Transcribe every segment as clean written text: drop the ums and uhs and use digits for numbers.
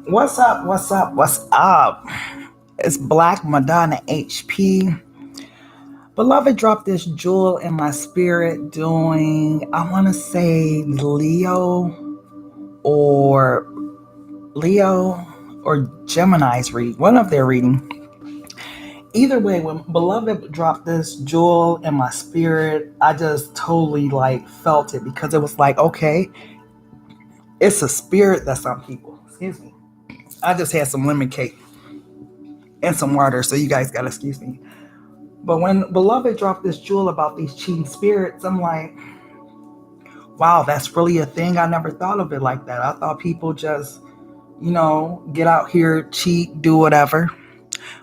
What's up? What's up? What's up? It's Black Madonna HP. Beloved dropped this jewel in my spirit doing, I want to say or Leo or Gemini's read, one of their reading. Either way, when Beloved dropped this jewel in my spirit, I just totally like felt it because it was like, okay, it's a spirit that's on people. Excuse me. I just had some lemon cake and some water, so you guys gotta excuse me. But when Beloved dropped this jewel about these cheating spirits, I'm like, wow, that's really a thing. I never thought of it like that. I thought people just, get out here, cheat, do whatever.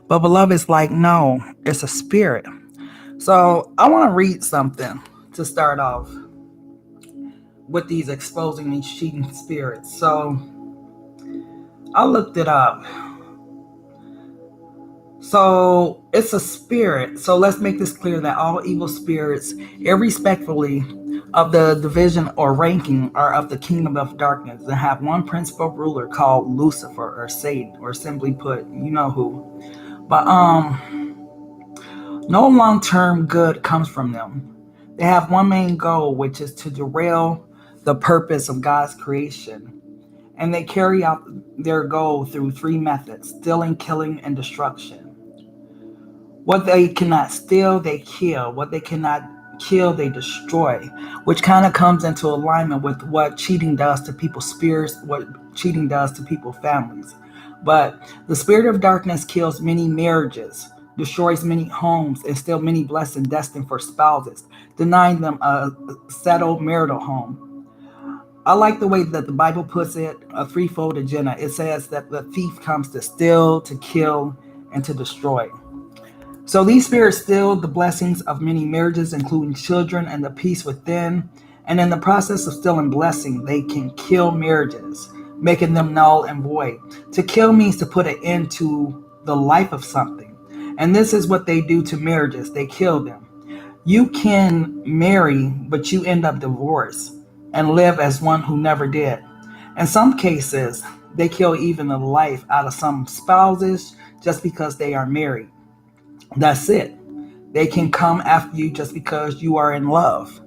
But Beloved's like, no, it's a spirit. So I want to read something to start off with these exposing these cheating spirits. So I looked it up. So it's a spirit. So let's make this clear that all evil spirits, irrespectively of the division or ranking, are of the kingdom of darkness and have one principal ruler called Lucifer or Satan, or simply put, you know who. But no long-term good comes from them. They have one main goal, which is to derail the purpose of God's creation. And they carry out their goal through three methods: stealing, killing, and destruction. What they cannot steal, they kill. What they cannot kill, they destroy, which kind of comes into alignment with what cheating does to people's spirits, what cheating does to people's families. But the spirit of darkness kills many marriages, destroys many homes, and steals many blessings destined for spouses, denying them a settled marital home. I like the way that the Bible puts it, a threefold agenda. It says that the thief comes to steal, to kill, and to destroy. So these spirits steal the blessings of many marriages, including children and the peace within. And in the process of stealing blessing, they can kill marriages, making them null and void. To kill means to put an end to the life of something. And this is what they do to marriages. They kill them. You can marry, but you end up divorced and live as one who never did. In some cases, they kill even the life out of some spouses just because they are married. That's it. They can come after you just because you are in love.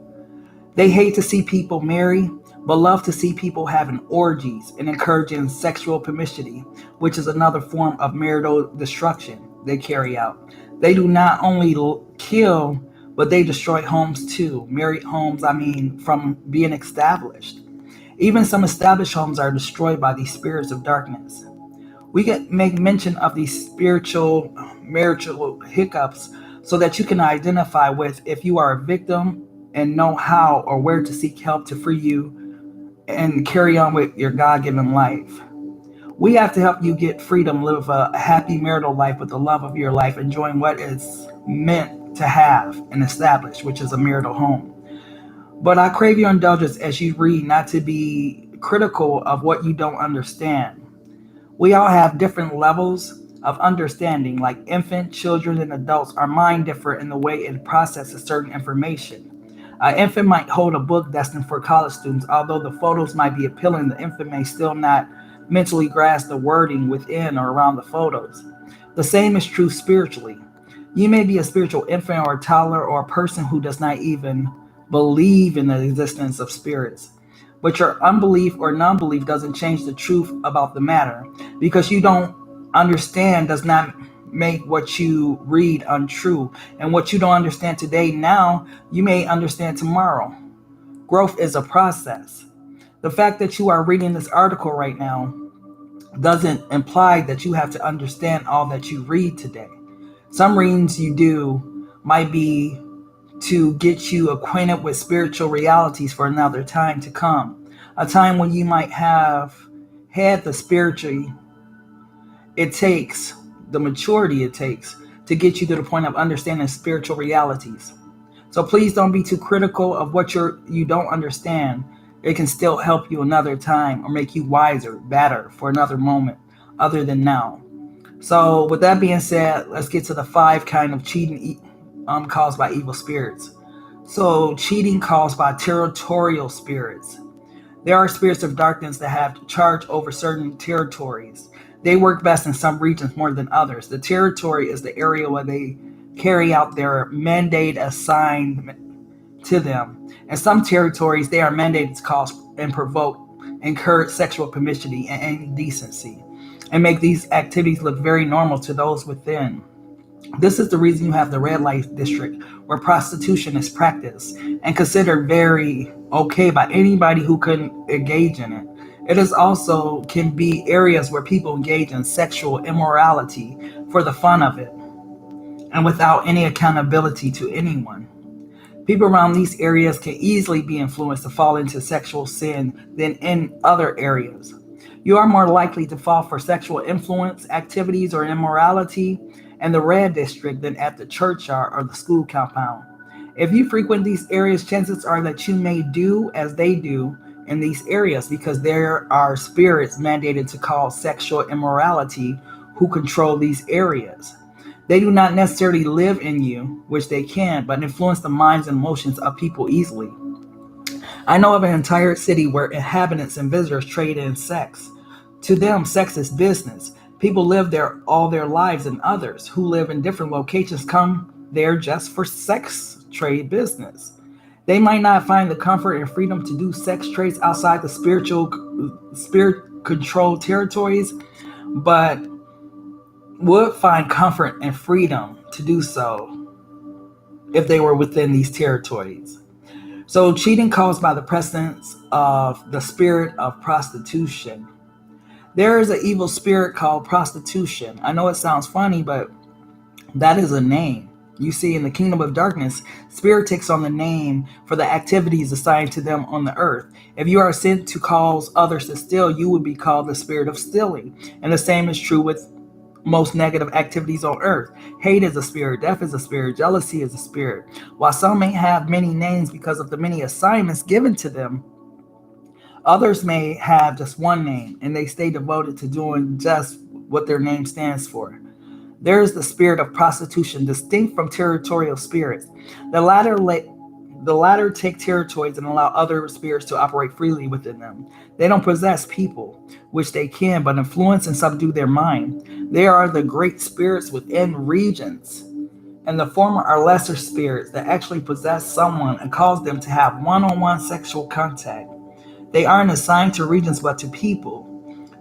They hate to see people marry, but love to see people having orgies and encouraging sexual promiscuity, which is another form of marital destruction they carry out. They do not only kill, but they destroy homes too. Married homes, I mean, from being established. Even some established homes are destroyed by these spirits of darkness. We can make mention of these spiritual marital hiccups so that you can identify with if you are a victim and know how or where to seek help to free you and carry on with your God-given life. We have to help you get freedom, live a happy marital life with the love of your life, enjoying what is meant to have and establish, which is a marital home. But I crave your indulgence as you read not to be critical of what you don't understand. We all have different levels of understanding, like infant, children, and adults. Our mind differ in the way it processes certain information. An infant might hold a book destined for college students. Although the photos might be appealing, the infant may still not mentally grasp the wording within or around the photos. The same is true spiritually. You may be a spiritual infant or a toddler or a person who does not even believe in the existence of spirits. But your unbelief or non belief doesn't change the truth about the matter. Because you don't understand does not make what you read untrue. And what you don't understand today, now, you may understand tomorrow. Growth is a process. The fact that you are reading this article right now doesn't imply that you have to understand all that you read today. Some readings you do might be to get you acquainted with spiritual realities for another time to come. A time when you might have had the spiritual it takes, the maturity it takes to get you to the point of understanding spiritual realities. So please don't be too critical of what you don't understand. It can still help you another time or make you wiser, better for another moment other than now. So with that being said, let's get to the five kind of cheating caused by evil spirits. So cheating caused by territorial spirits. There are spirits of darkness that have charge over certain territories. They work best in some regions more than others. The territory is the area where they carry out their mandate assigned to them. In some territories, they are mandated to cause and provoke, encourage sexual promiscuity and indecency, and make these activities look very normal to those within. This is the reason you have the red light district, where prostitution is practiced and considered very okay by anybody who can engage in it. It is also can be areas where people engage in sexual immorality for the fun of it and without any accountability to anyone. People around these areas can easily be influenced to fall into sexual sin than in other areas. You are more likely to fall for sexual influence, activities, or immorality in the red district than at the churchyard or the school compound. If you frequent these areas, chances are that you may do as they do in these areas because there are spirits mandated to cause sexual immorality who control these areas. They do not necessarily live in you, which they can, but influence the minds and emotions of people easily. I know of an entire city where inhabitants and visitors trade in sex. To them, sex is business. People live there all their lives, and others who live in different locations come there just for sex trade business. They might not find the comfort and freedom to do sex trades outside the spirit controlled territories, but would find comfort and freedom to do so if they were within these territories. So cheating caused by the presence of the spirit of prostitution. There is an evil spirit called prostitution. I know it sounds funny, but that is a name. You see, in the kingdom of darkness, spirit takes on the name for the activities assigned to them on the earth. If you are sent to cause others to steal, you would be called the spirit of stealing. And the same is true with most negative activities on earth. Hate is a spirit, death is a spirit, jealousy is a spirit. While some may have many names because of the many assignments given to them, others may have just one name and they stay devoted to doing just what their name stands for. There is the spirit of prostitution, distinct from territorial spirits. The latter take territories and allow other spirits to operate freely within them. They don't possess people, which they can, but influence and subdue their mind. They are the great spirits within regions, and the former are lesser spirits that actually possess someone and cause them to have one-on-one sexual contact. They aren't assigned to regions but to people.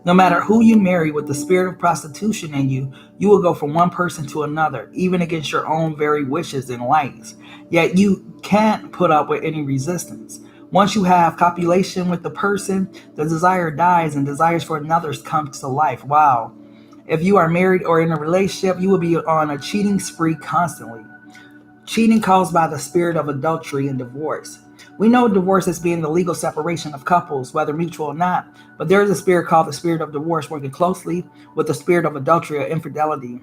No matter who you marry with the spirit of prostitution in you, you will go from one person to another, even against your own very wishes and likes. Yet you can't put up with any resistance. Once you have copulation with the person, the desire dies and desires for another come to life. Wow. If you are married or in a relationship, you will be on a cheating spree constantly. Cheating caused by the spirit of adultery and divorce. We know divorce as being the legal separation of couples, whether mutual or not, but there is a spirit called the spirit of divorce working closely with the spirit of adultery or infidelity,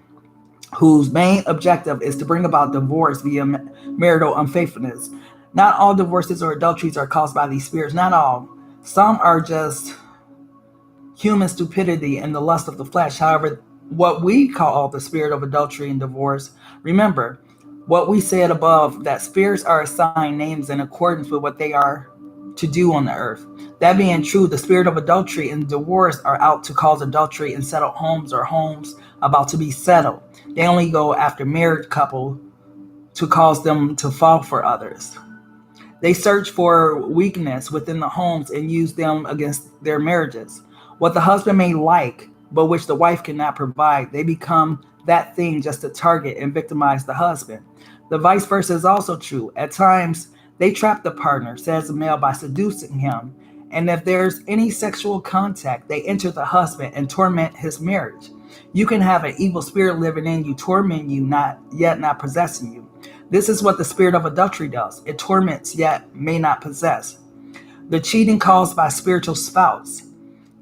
whose main objective is to bring about divorce via marital unfaithfulness. Not all divorces or adulteries are caused by these spirits, not all. Some are just human stupidity and the lust of the flesh. However, what we call the spirit of adultery and divorce, remember, what we said above, that spirits are assigned names in accordance with what they are to do on the earth. That being true, the spirit of adultery and divorce are out to cause adultery in settled homes or homes about to be settled. They only go after married couple to cause them to fall for others. They search for weakness within the homes and use them against their marriages. What the husband may like, but which the wife cannot provide, they become that thing just to target and victimize the husband. The vice versa is also true. At times, they trap the partner, says the male, by seducing him. And if there's any sexual contact, they enter the husband and torment his marriage. You can have an evil spirit living in you, torment you, not possessing you. This is what the spirit of adultery does. It torments, yet may not possess. The cheating caused by spiritual spouse.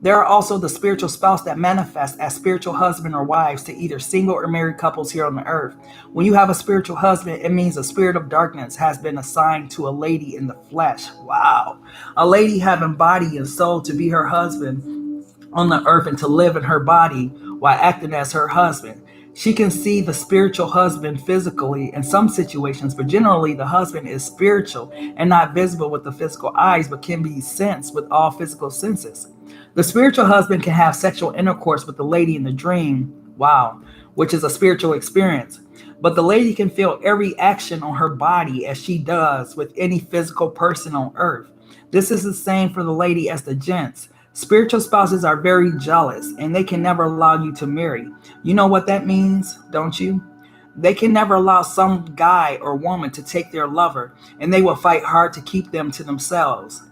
There are also the spiritual spouse that manifest as spiritual husband or wives to either single or married couples here on the earth. When you have a spiritual husband, it means a spirit of darkness has been assigned to a lady in the flesh. Wow. A lady having body and soul to be her husband on the earth and to live in her body while acting as her husband. She can see the spiritual husband physically in some situations, but generally the husband is spiritual and not visible with the physical eyes, but can be sensed with all physical senses. The spiritual husband can have sexual intercourse with the lady in the dream, wow, which is a spiritual experience. But the lady can feel every action on her body as she does with any physical person on earth. This is the same for the lady as the gents. Spiritual spouses are very jealous and they can never allow you to marry. You know what that means, don't you? They can never allow some guy or woman to take their lover, and they will fight hard to keep them to themselves.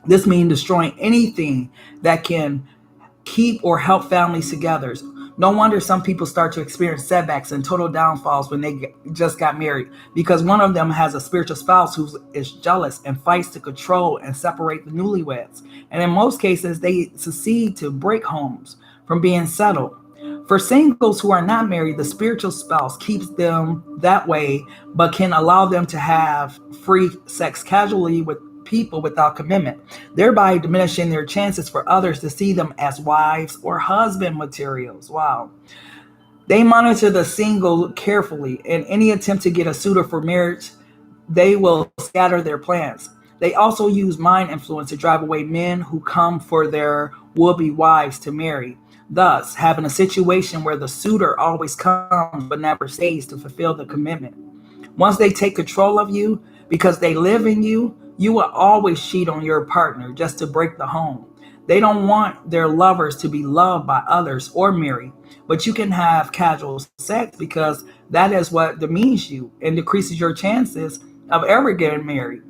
This means destroying anything that can keep or help families together. No wonder some people start to experience setbacks and total downfalls when they just got married, because one of them has a spiritual spouse who is jealous and fights to control and separate the newlyweds. And in most cases, they succeed to break homes from being settled. For singles who are not married, the spiritual spouse keeps them that way, but can allow them to have free sex casually with people without commitment, thereby diminishing their chances for others to see them as wives or husband materials. Wow. They monitor the single carefully. In any attempt to get a suitor for marriage, they will scatter their plans. They also use mind influence to drive away men who come for their would-be wives to marry, thus having a situation where the suitor always comes but never stays to fulfill the commitment. Once they take control of you because they live in you, you will always cheat on your partner just to break the home. They don't want their lovers to be loved by others or married, but you can have casual sex because that is what demeans you and decreases your chances of ever getting married.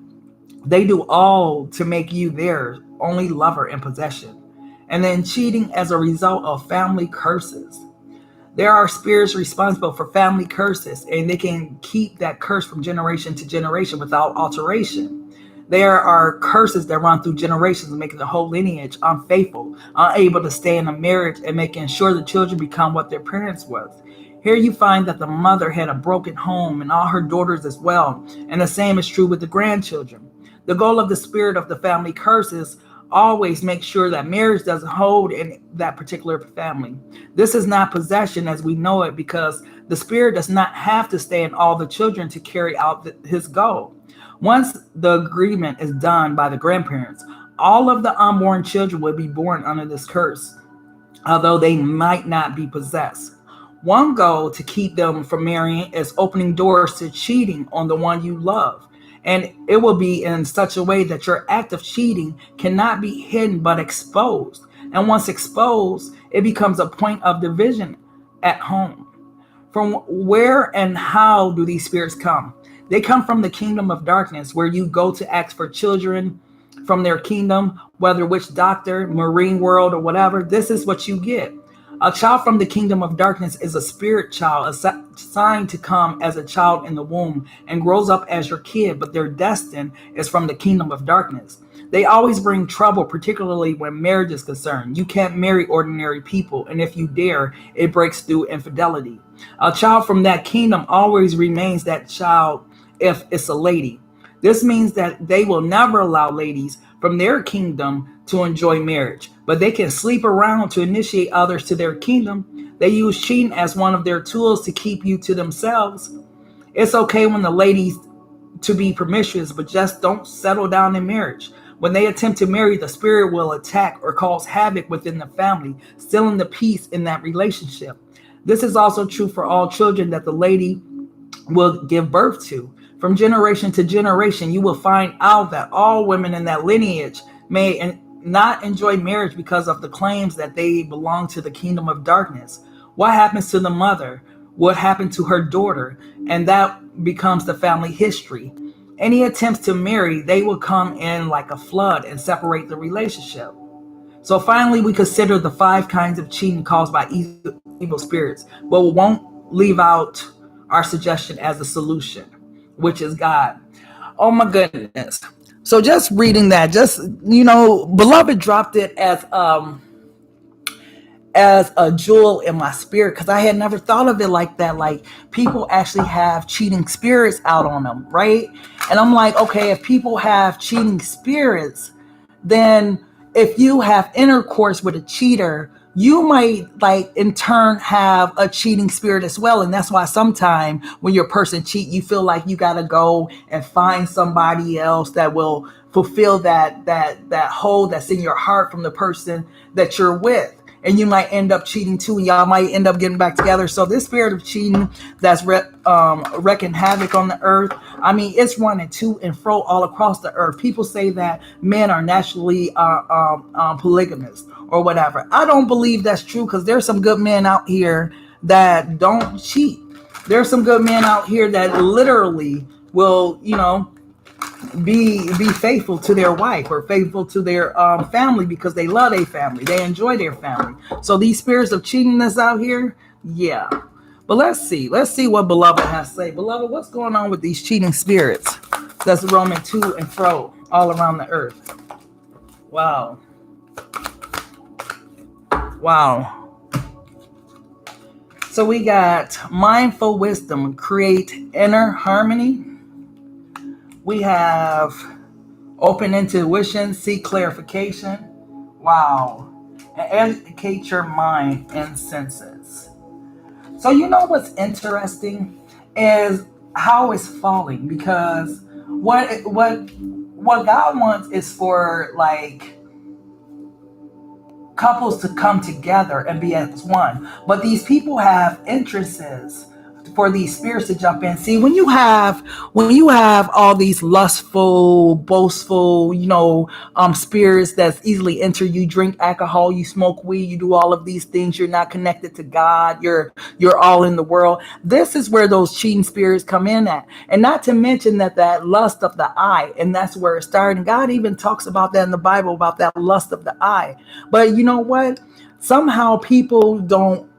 They do all to make you their only lover and possession. And then cheating as a result of family curses. There are spirits responsible for family curses, and they can keep that curse from generation to generation without alteration. There are curses that run through generations, making the whole lineage unfaithful, unable to stay in a marriage, and making sure the children become what their parents was. Here you find that the mother had a broken home and all her daughters as well, and the same is true with the grandchildren. The goal of the spirit of the family curses always make sure that marriage doesn't hold in that particular family. This is not possession as we know it, because the spirit does not have to stay in all the children to carry out his goal. Once the agreement is done by the grandparents, all of the unborn children will be born under this curse, although they might not be possessed. One goal to keep them from marrying is opening doors to cheating on the one you love. And it will be in such a way that your act of cheating cannot be hidden but exposed. And once exposed, it becomes a point of division at home. From where and how do these spirits come? They come from the kingdom of darkness, where you go to ask for children from their kingdom, whether witch doctor, marine world, or whatever. This is what you get. A child from the kingdom of darkness is a spirit child assigned to come as a child in the womb and grows up as your kid, but their destiny is from the kingdom of darkness. They always bring trouble, particularly when marriage is concerned. You can't marry ordinary people, and if you dare, it breaks through infidelity. A child from that kingdom always remains that child if it's a lady. This means that they will never allow ladies from their kingdom to enjoy marriage, but they can sleep around to initiate others to their kingdom. They use cheating as one of their tools to keep you to themselves. It's okay when the ladies to be promiscuous, but just don't settle down in marriage. When they attempt to marry, the spirit will attack or cause havoc within the family, stealing the peace in that relationship. This is also true for all children that the lady will give birth to. From generation to generation, you will find out that all women in that lineage may not enjoy marriage because of the claims that they belong to the kingdom of darkness. What happens to the mother? What happened to her daughter? And that becomes the family history. Any attempts to marry, they will come in like a flood and separate the relationship. So finally, we consider the 5 kinds of cheating caused by evil spirits, but we won't leave out our suggestion as a solution, which is God. Oh my goodness. So just reading that, just, beloved dropped it as a jewel in my spirit, because I had never thought of it like that. Like, people actually have cheating spirits out on them, right? And I'm like, okay, if people have cheating spirits, then if you have intercourse with a cheater, you might like in turn have a cheating spirit as well. And that's why sometimes when your person cheat, you feel like you got to go and find somebody else that will fulfill that hole that's in your heart from the person that you're with, and you might end up cheating too, and y'all might end up getting back together. So this spirit of cheating that's wrecking havoc on the earth, I mean, it's running to and fro all across the earth. People say that men are naturally polygamous or whatever. I don't believe that's true, because there's some good men out here that don't cheat. There's some good men out here that literally will, be faithful to their wife or faithful to their family, because they love their family, they enjoy their family. So these spirits of cheating that's out here, yeah. But let's see what Beloved has to say. Beloved, what's going on with these cheating spirits that's roaming to and fro all around the earth? Wow. So we got mindful wisdom, create inner harmony. We have open intuition, seek clarification. Wow. And educate your mind and senses. So you know what's interesting is how it's falling, because what God wants is for like couples to come together and be as one. But these people have interests for these spirits to jump in. See, when you have all these lustful, boastful, spirits that's easily enter, you drink alcohol, you smoke weed, you do all of these things, you're not connected to God, you're all in the world. This is where those cheating spirits come in at. And not to mention that lust of the eye, and that's where it started. And God even talks about that in the Bible, about that lust of the eye. But you know what? Somehow people don't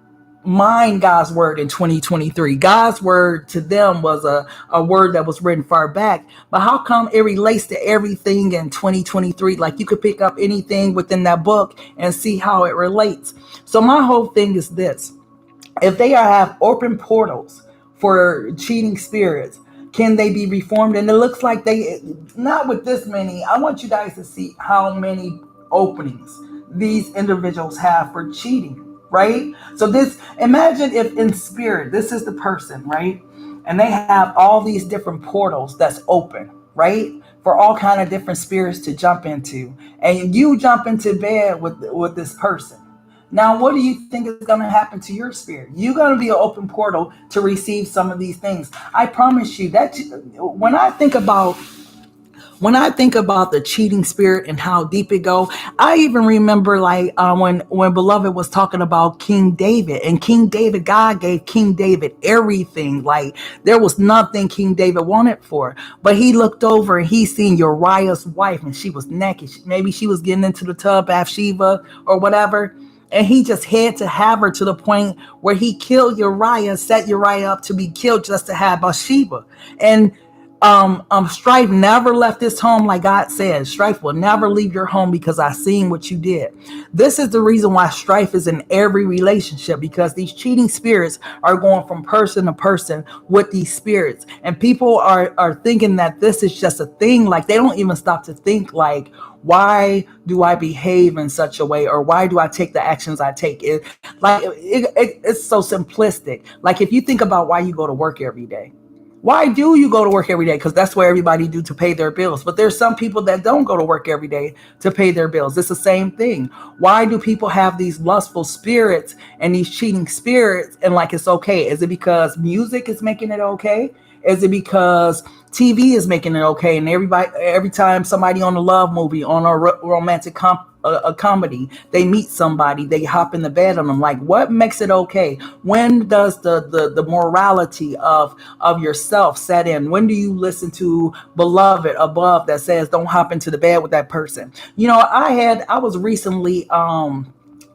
mind God's word in 2023. God's word to them was a word that was written far back. But how come it relates to everything in 2023? Like you could pick up anything within that book and see how it relates. So my whole thing is this. If they have open portals for cheating spirits, can they be reformed? And it looks like they, not with this many. I want you guys to see how many openings these individuals have for cheating. Right? So imagine if in spirit, this is the person, right? And they have all these different portals that's open, right? For all kind of different spirits to jump into. And you jump into bed with this person. Now, what do you think is going to happen to your spirit? You're going to be an open portal to receive some of these things. I promise you that when I think about the cheating spirit and how deep it go, I even remember like when Beloved was talking about King David. And King David, God gave King David everything. Like there was nothing King David wanted for. But he looked over and he seen Uriah's wife, and she was naked. Maybe she was getting into the tub, Bathsheba or whatever. And he just had to have her to the point where he killed Uriah, set Uriah up to be killed just to have Bathsheba. And strife never left his home. Like God said, strife will never leave your home, because I seen what you did. This is the reason why strife is in every relationship, because these cheating spirits are going from person to person with these spirits, and people are thinking that this is just a thing. Like they don't even stop to think like, why do I behave in such a way, or why do I take the actions I take? It's so simplistic. Like if you think about why you go to work every day. Why do you go to work every day? Because that's what everybody do to pay their bills. But there's some people that don't go to work every day to pay their bills. It's the same thing. Why do people have these lustful spirits and these cheating spirits and like it's okay? Is it because music is making it okay? Is it because TV is making it okay? And every time somebody on a love movie, on a romantic a comedy, they meet somebody, they hop in the bed on them. Like, what makes it okay? When does the morality of yourself set in? When do you listen to Beloved above that says don't hop into the bed with that person? I was recently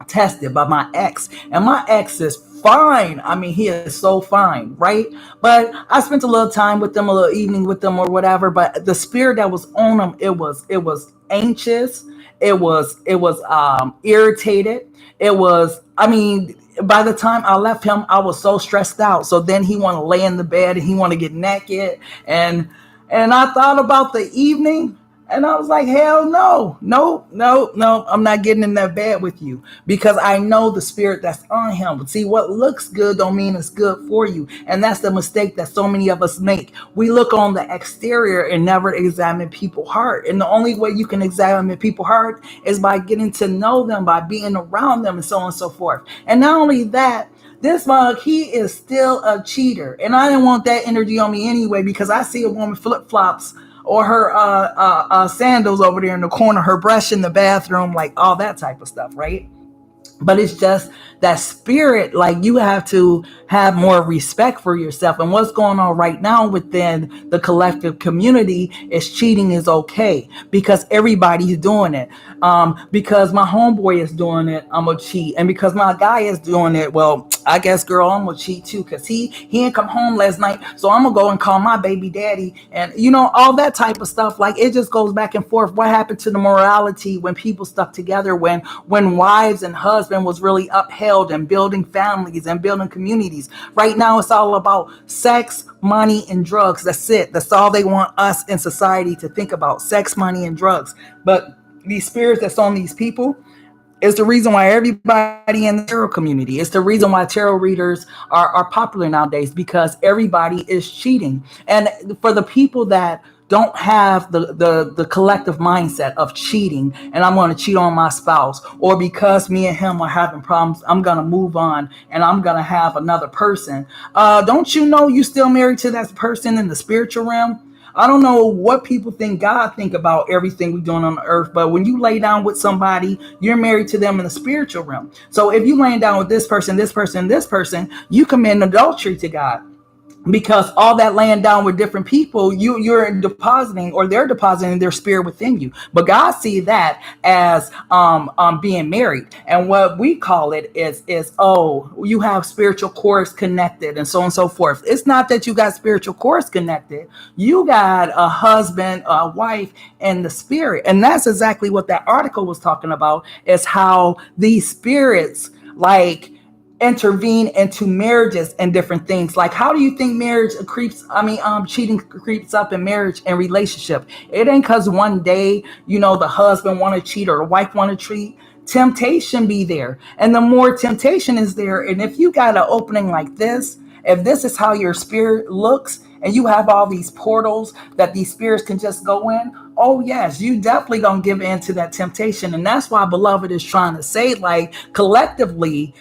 tested by my ex, and my ex is fine. I mean, he is so fine, right? But I spent a little time with them, a little evening with them or whatever. But the spirit that was on him, it was anxious. It was irritated. It was, I mean, by the time I left him, I was so stressed out. So then he want to lay in the bed and he want to get naked. And I thought about the evening, And I was like, hell no, no, no, no. I'm not getting in that bed with you because I know the spirit that's on him. But see, what looks good don't mean it's good for you. And that's the mistake that so many of us make. We look on the exterior and never examine people's heart. And the only way you can examine people's heart is by getting to know them, by being around them, and so on and so forth. And not only that, this mug, he is still a cheater. And I didn't want that energy on me anyway because I see a woman flip flops or her sandals over there in the corner, her brush in the bathroom, like all that type of stuff, right? But it's just that spirit, like you have to have more respect for yourself. And what's going on right now within the collective community is cheating is okay because everybody's doing it. Because my homeboy is doing it, I'm gonna cheat. And because my guy is doing it, well, I guess girl, I'm gonna cheat too because he didn't come home last night, so I'm gonna go and call my baby daddy, and all that type of stuff. Like it just goes back and forth. What happened to the morality when people stuck together, when wives and husband was really upheld and building families and building communities? Right now it's all about sex, money, and drugs. That's it. That's all they want us in society to think about: sex, money, and drugs. But these spirits that's on these people, it's the reason why everybody in the tarot community, it's the reason why tarot readers are popular nowadays, because everybody is cheating. And for the people that don't have the collective mindset of cheating, and I'm going to cheat on my spouse, or because me and him are having problems, I'm going to move on and I'm going to have another person. Don't you know you still married to that person in the spiritual realm? I don't know what people think God think about everything we're doing on the earth, but when you lay down with somebody, you're married to them in the spiritual realm. So if you laying down with this person, this person, this person, you commit adultery to God, because all that laying down with different people, you're depositing, or they're depositing their spirit within you. But God see that as being married. And what we call it is oh, you have spiritual cords connected, and so on and so forth. It's not that you got spiritual cords connected, you got a husband, a wife, and the spirit. And that's exactly what that article was talking about, is how these spirits like intervene into marriages and different things. Like, how do you think marriage creeps? Cheating creeps up in marriage and relationship. It ain't because one day, the husband want to cheat or the wife want to cheat. Temptation be there, and the more temptation is there, and if you got an opening like this, if this is how your spirit looks, and you have all these portals that these spirits can just go in, oh yes, you definitely gonna give in to that temptation. And that's why beloved is trying to say, like, collectively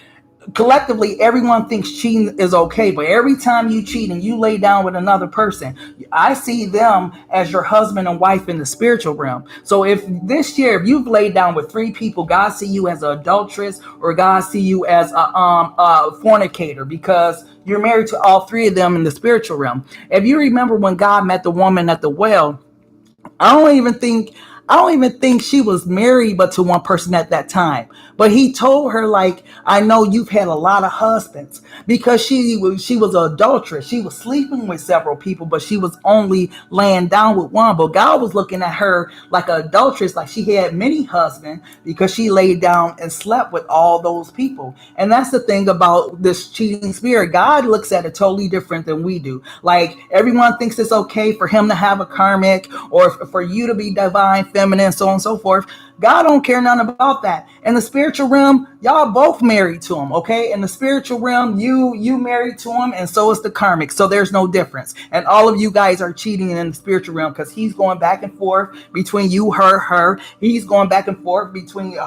everyone thinks cheating is okay, but every time you cheat and you lay down with another person, I see them as your husband and wife in the spiritual realm. So if this year, if you've laid down with 3 people, God see you as an adulteress, or God see you as a fornicator, because you're married to all 3 of them in the spiritual realm. If you remember when God met the woman at the well, I don't even think she was married but to one person at that time. But he told her, like, I know you've had a lot of husbands, because she was an adulteress. She was sleeping with several people, but she was only laying down with one. But God was looking at her like an adulteress, like she had many husbands, because she laid down and slept with all those people. And that's the thing about this cheating spirit. God looks at it totally different than we do. Like, everyone thinks it's okay for him to have a karmic, or for you to be divine feminine, so on and so forth. God don't care nothing about that. In the spiritual realm, y'all both married to him, okay? In the spiritual realm, you married to him, and so is the karmic. So there's no difference. And all of you guys are cheating in the spiritual realm, because he's going back and forth between you, her. He's going back and forth between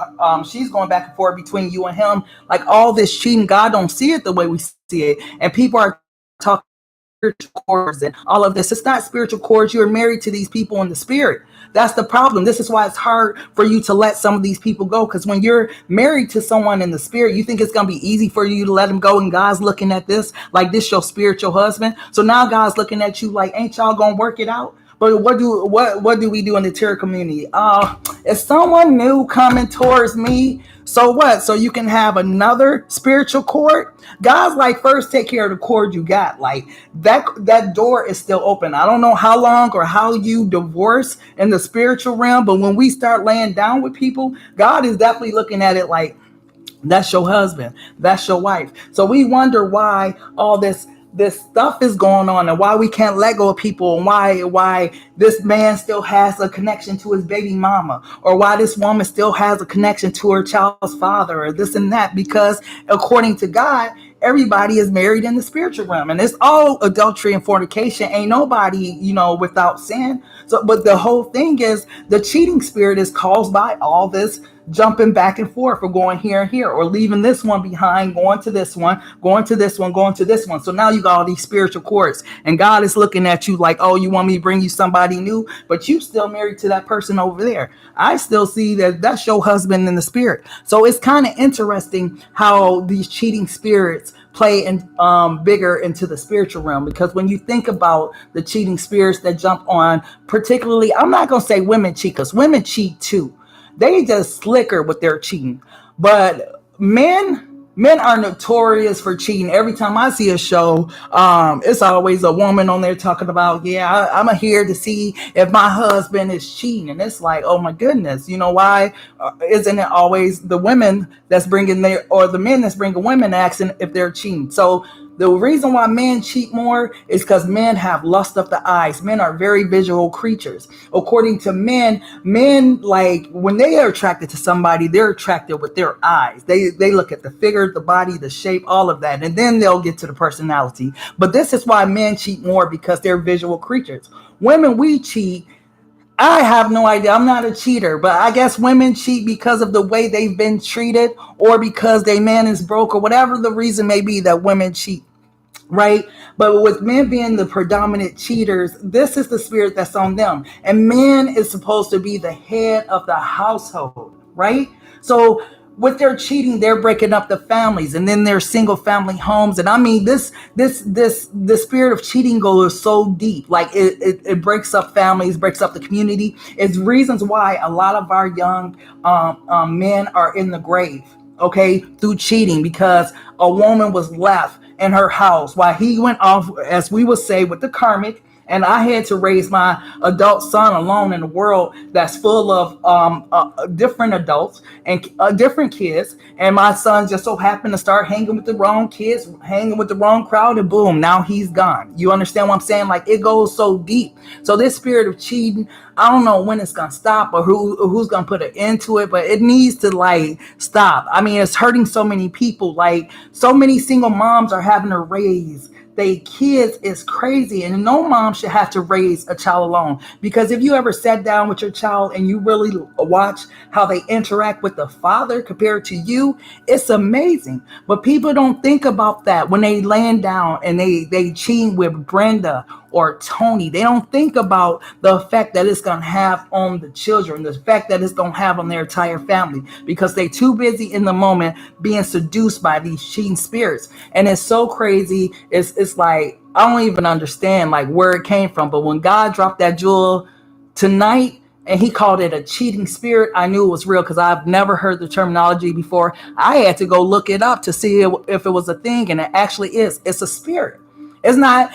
she's going back and forth between you and him. Like, all this cheating, God don't see it the way we see it. And people are talking spiritual cords and all of this. It's not spiritual cords. You're married to these people in the spirit. That's the problem. This is why it's hard for you to let some of these people go, because when you're married to someone in the spirit, you think it's going to be easy for you to let them go, and God's looking at this like this your spiritual husband. So now God's looking at you like, ain't y'all going to work it out? But what do we do in the tarot community? Is someone new coming towards me? So what? So you can have another spiritual cord? God's like, first take care of the cord you got. Like, that door is still open. I don't know how long or how you divorce in the spiritual realm, but when we start laying down with people, God is definitely looking at it like, that's your husband, that's your wife. So we wonder why all this this stuff is going on, and why we can't let go of people, and why this man still has a connection to his baby mama, or why this woman still has a connection to her child's father, or this and that, because according to God, everybody is married in the spiritual realm, and it's all adultery and fornication. Ain't nobody, without sin. So, but the whole thing is, the cheating spirit is caused by all this jumping back and forth, or going here and here, or leaving this one behind, going to this one, going to this one, going to this one. So now you got all these spiritual cords, and God is looking at you like, oh, you want me to bring you somebody new, but you still married to that person over there. I still see that that's your husband in the spirit. So it's kind of interesting how these cheating spirits play in bigger into the spiritual realm, because when you think about the cheating spirits that jump on, particularly, I'm not gonna say women cheat, because women cheat too. They just slicker with their cheating. But men are notorious for cheating. Every time I see a show, it's always a woman on there talking about, yeah, I'm here to see if my husband is cheating. And it's like, oh my goodness, you know why? Isn't it always the women that's bringing or the men that's bringing women asking if they're cheating? So the reason why men cheat more is because men have lust of the eyes. Men are very visual creatures. According to men, like when they are attracted to somebody, they're attracted with their eyes. They look at the figure, the body, the shape, all of that, and then they'll get to the personality. But this is why men cheat more, because they're visual creatures. Women, we cheat. I have no idea. I'm not a cheater, but I guess women cheat because of the way they've been treated, or because their man is broke, or whatever the reason may be that women cheat, right? But with men being the predominant cheaters, this is the spirit that's on them. And man is supposed to be the head of the household, right? So with their cheating, they're breaking up the families, and then there's single family homes. And I mean, this the spirit of cheating goes so deep, like it breaks up families, breaks up the community. It's reasons why a lot of our young men are in the grave, okay, through cheating, because a woman was left in her house while he went off, as we would say, with the karmic. And I had to raise my adult son alone in a world that's full of different adults and different kids. And my son just so happened to start hanging with the wrong kids, hanging with the wrong crowd, and boom, now he's gone. You understand what I'm saying? Like, it goes so deep. So this spirit of cheating, I don't know when it's gonna stop, or who's gonna put an end to it, but it needs to like stop. I mean, it's hurting so many people. Like, so many single moms are having to raise they kids. Is crazy, and no mom should have to raise a child alone, because if you ever sat down with your child and you really watch how they interact with the father compared to you, it's amazing. But people don't think about that when they laying down and they cheating with Brenda or Tony. They don't think about the effect that it's going to have on the children, the effect that it's going to have on their entire family, because they too busy in the moment being seduced by these cheating spirits. And it's so crazy. It's like, I don't even understand like where it came from. But when God dropped that jewel tonight, and he called it a cheating spirit, I knew it was real, because I've never heard the terminology before. I had to go look it up to see if it was a thing, and it actually is. It's a spirit. It's not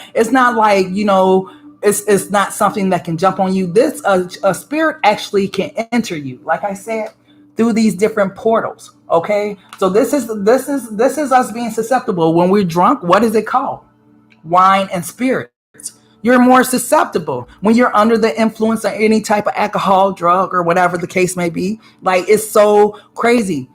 like, it's not something that can jump on you. This a spirit actually can enter you, like I said, through these different portals. Okay, so this is us being susceptible. When we're drunk, what is it called? Wine and spirits. You're more susceptible when you're under the influence of any type of alcohol, drug, or whatever the case may be. Like, it's so crazy.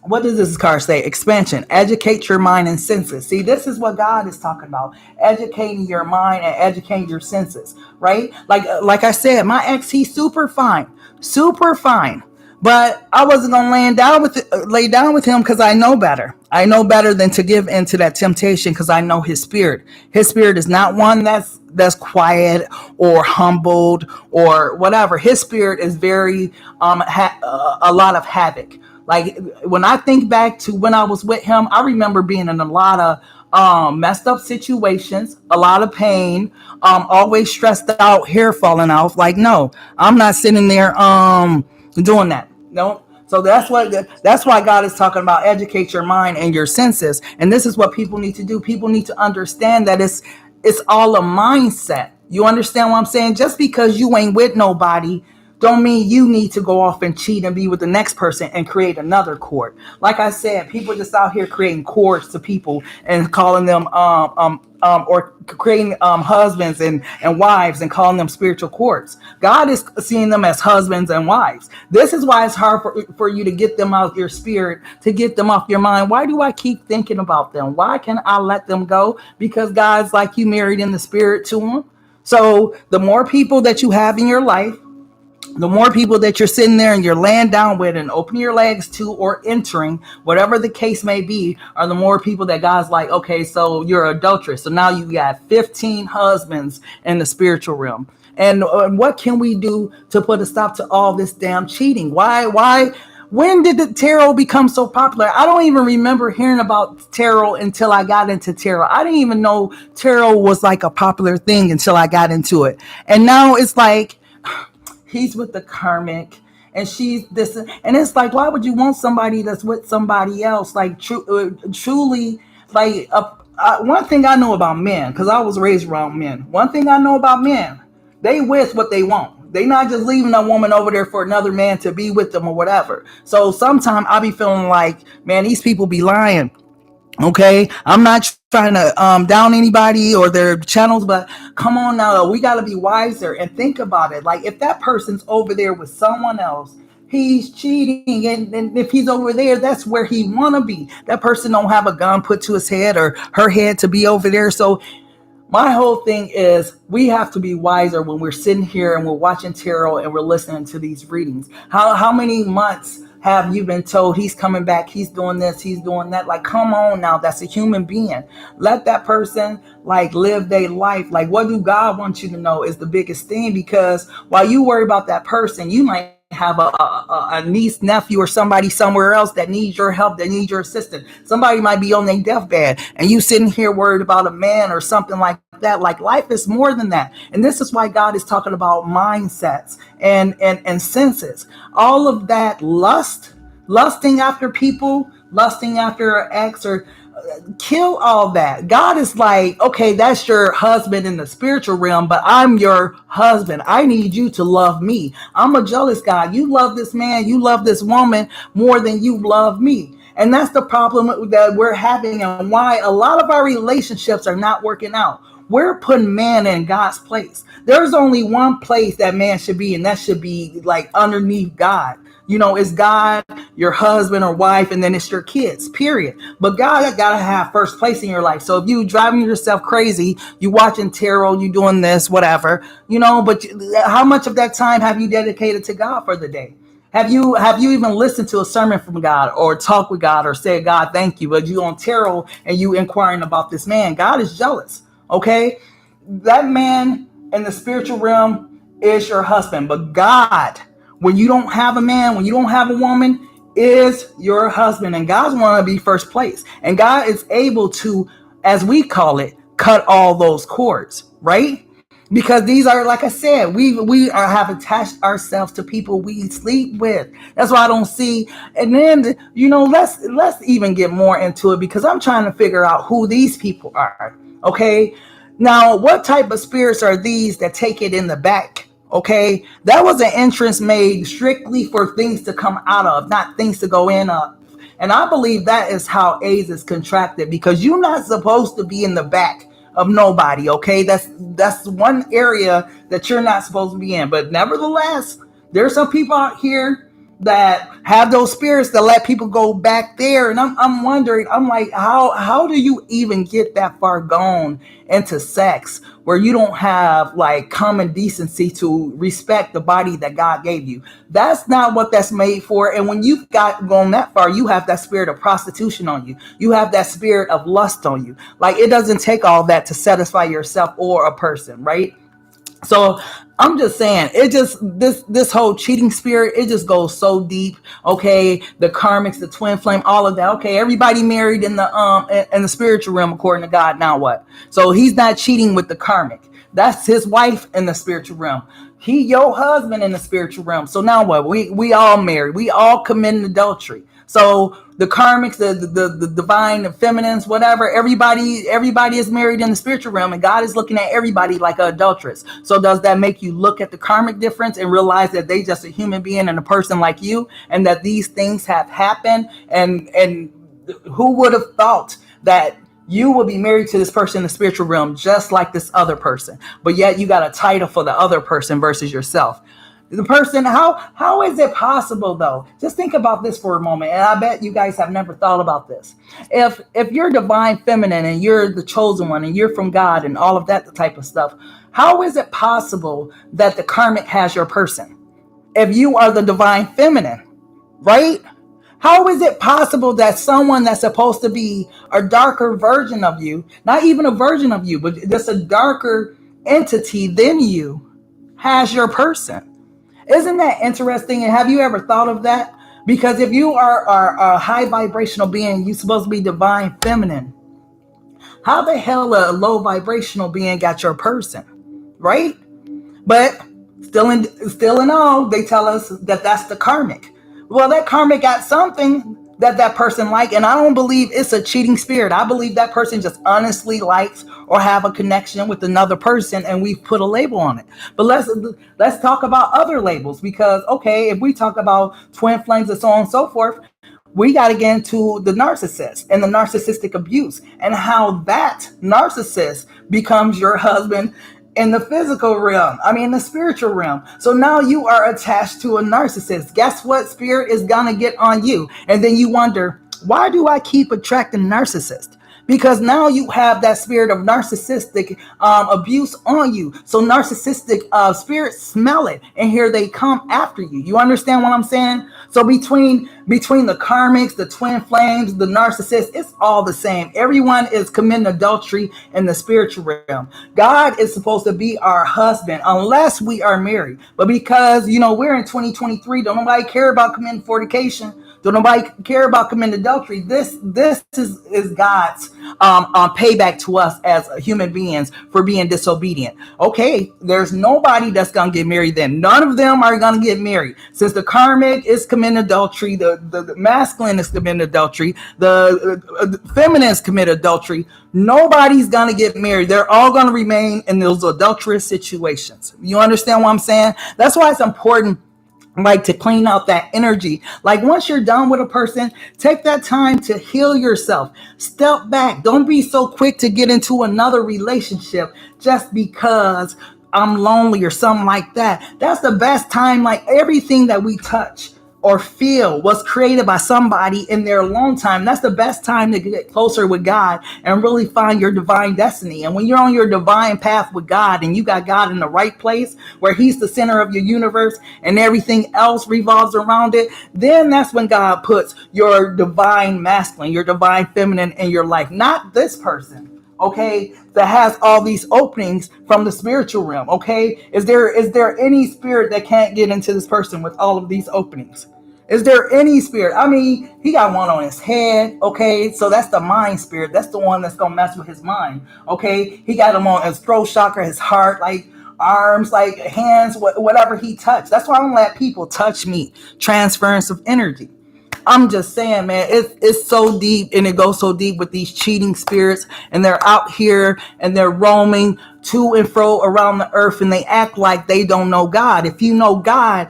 What does this card say? Expansion. Educate your mind and senses. See, this is what God is talking about. Educating your mind and educating your senses, right? Like I said, my ex, he's super fine. Super fine. But I wasn't gonna lay down with him, because I know better. I know better than to give into that temptation, because I know his spirit. His spirit is not one that's quiet or humbled or whatever. His spirit is very a lot of havoc. Like, when I think back to when I was with him, I remember being in a lot of messed up situations, a lot of pain, always stressed out, hair falling off. Like, no, I'm not sitting there doing that. No. So that's why God is talking about educate your mind and your senses. And this is what people need to do. People need to understand that it's all a mindset. You understand what I'm saying? Just because you ain't with nobody don't mean you need to go off and cheat and be with the next person and create another court. Like I said, people just out here creating courts to people and calling them or creating husbands and wives and calling them spiritual courts. God is seeing them as husbands and wives. This is why it's hard for you to get them out of your spirit, to get them off your mind. Why do I keep thinking about them? Why can't I let them go? Because God's like you married in the spirit to them. So the more people that you have in your life, the more people that you're sitting there and you're laying down with and opening your legs to or entering, whatever the case may be, are the more people that God's like, okay, so you're an adulteress. So now you got 15 husbands in the spiritual realm. And what can we do to put a stop to all this damn cheating? Why? When did the tarot become so popular? I don't even remember hearing about tarot until I got into tarot. I didn't even know tarot was like a popular thing until I got into it. And now it's like, he's with the karmic and she's this, and it's like, why would you want somebody that's with somebody else? Like truly, like one thing I know about men, because I was raised around men, one thing I know about men, they with what they want. They not just leaving a woman over there for another man to be with them or whatever. So sometimes I be feeling like, man, these people be lying. Okay, I'm not trying to down anybody or their channels, but come on now, we got to be wiser and think about it. Like, if that person's over there with someone else, he's cheating, and if he's over there, that's where he want to be. That person don't have a gun put to his head or her head to be over there. So my whole thing is, we have to be wiser when we're sitting here and we're watching tarot and we're listening to these readings. How many months have you been told he's coming back, he's doing this, he's doing that? Like, come on now, that's a human being. Let that person like live their life. Like, what do God want you to know is the biggest thing, because while you worry about that person, you might have a niece, nephew, or somebody somewhere else that needs your help, that needs your assistance. Somebody might be on their deathbed and you sitting here worried about a man or something like that. Like, life is more than that. And this is why God is talking about mindsets and senses. All of that lusting after people, lusting after an ex, or kill all that. God is like, okay, that's your husband in the spiritual realm, but I'm your husband. I need you to love me. I'm a jealous God. You love this man, you love this woman more than you love me. And that's the problem that we're having, and why a lot of our relationships are not working out. We're putting man in God's place. There's only one place that man should be, and that should be like underneath God. You know, it's God, your husband or wife, and then it's your kids, period. But God got to have first place in your life. So if you driving yourself crazy, you watching tarot, you doing this, whatever, you know, but how much of that time have you dedicated to God for the day? Have you even listened to a sermon from God or talk with God or say, God, thank you? But you on tarot and you inquiring about this man. God is jealous. Okay. That man in the spiritual realm is your husband, but God, when you don't have a man, when you don't have a woman, is your husband. And God's want to be first place. And God is able to, as we call it, cut all those cords, right? Because these are, like I said, have attached ourselves to people we sleep with. That's why I don't see. And then, you know, let's even get more into it, because I'm trying to figure out who these people are. Okay. Now, what type of spirits are these that take it in the back? Okay, that was an entrance made strictly for things to come out of, not things to go in of. And I believe that is how AIDS is contracted, because you're not supposed to be in the back of nobody. Okay, that's one area that you're not supposed to be in. But nevertheless, there's some people out here that have those spirits that let people go back there. And I'm wondering, I'm like, how do you even get that far gone into sex where you don't have like common decency to respect the body that God gave you? That's not what that's made for. And when you've got gone that far, you have that spirit of prostitution on you. You have that spirit of lust on you. Like, it doesn't take all that to satisfy yourself or a person, right? So I'm just saying, it just, this whole cheating spirit, it just goes so deep. Okay, the karmics, the twin flame, all of that. Okay, everybody married in the spiritual realm according to God. Now what? So he's not cheating with the karmic. That's his wife in the spiritual realm. He your husband in the spiritual realm. So now what? We all married. We all committing adultery. So the karmics, the divine, the feminines, whatever, everybody is married in the spiritual realm, and God is looking at everybody like an adulteress. So does that make you look at the karmic difference and realize that they just a human being and a person like you, and that these things have happened? And who would have thought that you will be married to this person in the spiritual realm just like this other person, but yet you got a title for the other person versus yourself? The person, how is it possible though? Just think about this for a moment, and I bet you guys have never thought about this. If you're divine feminine and you're the chosen one and you're from God and all of that type of stuff, how is it possible that the karmic has your person if you are the divine feminine, right? How is it possible that someone that's supposed to be a darker version of you, not even a version of you, but just a darker entity than you, has your person? Isn't that interesting? And have you ever thought of that? Because if you are a high vibrational being, you're supposed to be divine feminine. How the hell a low vibrational being got your person, right? But still in all, they tell us that that's the karmic. Well, that karmic got something that person like, and I don't believe it's a cheating spirit. I believe that person just honestly likes or have a connection with another person, and we've put a label on it. But let's talk about other labels, because okay, if we talk about twin flames and so on and so forth, we got to get into the narcissist and the narcissistic abuse and how that narcissist becomes your husband in the physical realm. I mean, the spiritual realm. So now you are attached to a narcissist. Guess what spirit is going to get on you? And then you wonder, why do I keep attracting narcissists? Because now you have that spirit of narcissistic abuse on you. So narcissistic spirits smell it, and here they come after you. You understand what I'm saying? So between the karmics, the twin flames, the narcissists, it's all the same. Everyone is committing adultery in the spiritual realm. God is supposed to be our husband unless we are married. But because, we're in 2023, don't nobody care about committing fornication. Don't nobody care about committing adultery. This is God's payback to us as human beings for being disobedient. Okay, there's nobody that's gonna get married then. None of them are gonna get married. Since the karmic is committing adultery, the masculine is committing adultery, the feminines commit adultery, nobody's gonna get married. They're all gonna remain in those adulterous situations. You understand what I'm saying? That's why it's important, like, to clean out that energy. Like, once you're done with a person, take that time to heal yourself. Step back. Don't be so quick to get into another relationship just because I'm lonely or something like that. That's the best time. Like, everything that we touch or feel was created by somebody in their long time. That's the best time to get closer with God and really find your divine destiny. And when you're on your divine path with God and you got God in the right place where he's the center of your universe and everything else revolves around it, then that's when God puts your divine masculine, your divine feminine in your life. Not this person, okay, that has all these openings from the spiritual realm. Okay, is there any spirit that can't get into this person with all of these openings? Is there any spirit? I mean, he got one on his head. Okay, so that's the mind spirit. That's the one that's gonna mess with his mind. Okay, he got him on his throat chakra, his heart, like arms, like hands, whatever he touched. That's why I don't let people touch me. Transference of energy. I'm just saying, man, it's so deep, and it goes so deep with these cheating spirits, and they're out here and they're roaming to and fro around the earth, and they act like they don't know God. If you know God,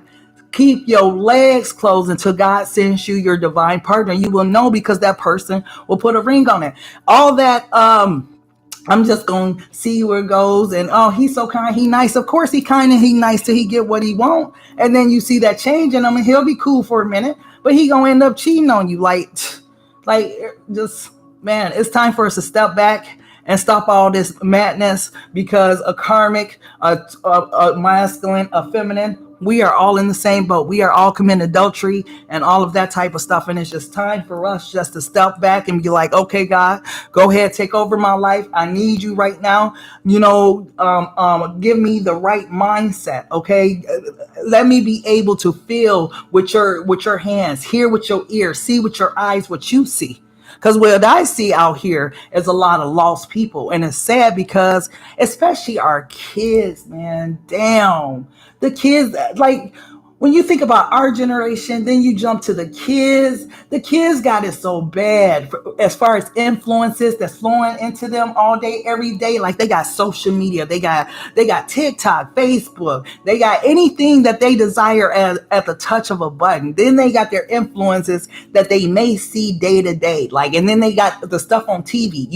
keep your legs closed until God sends you your divine partner. You will know, because that person will put a ring on it. All that, I'm just going to see where it goes. And, oh, he's so kind. He nice. Of course he kind and he nice till he get what he want. And then you see that change in him, and he'll be cool for a minute, but he going to end up cheating on you. Like, just, man, it's time for us to step back and stop all this madness, because a karmic, a masculine, a feminine, we are all in the same boat. We are all committing adultery and all of that type of stuff. And it's just time for us just to step back and be like, okay, God, go ahead, take over my life. I need you right now. Give me the right mindset. Okay. Let me be able to feel with your hands, hear with your ears, see with your eyes what you see. Because what I see out here is a lot of lost people. And it's sad, because especially our kids, man, damn. The kids, like, When you think about our generation, then you jump to the kids. The kids got it so bad as far as influences that's flowing into them all day, every day. Like they got social media, they got TikTok, Facebook, they got anything that they desire at the touch of a button. Then they got their influences that they may see day to day. Like, and then they got the stuff on TV.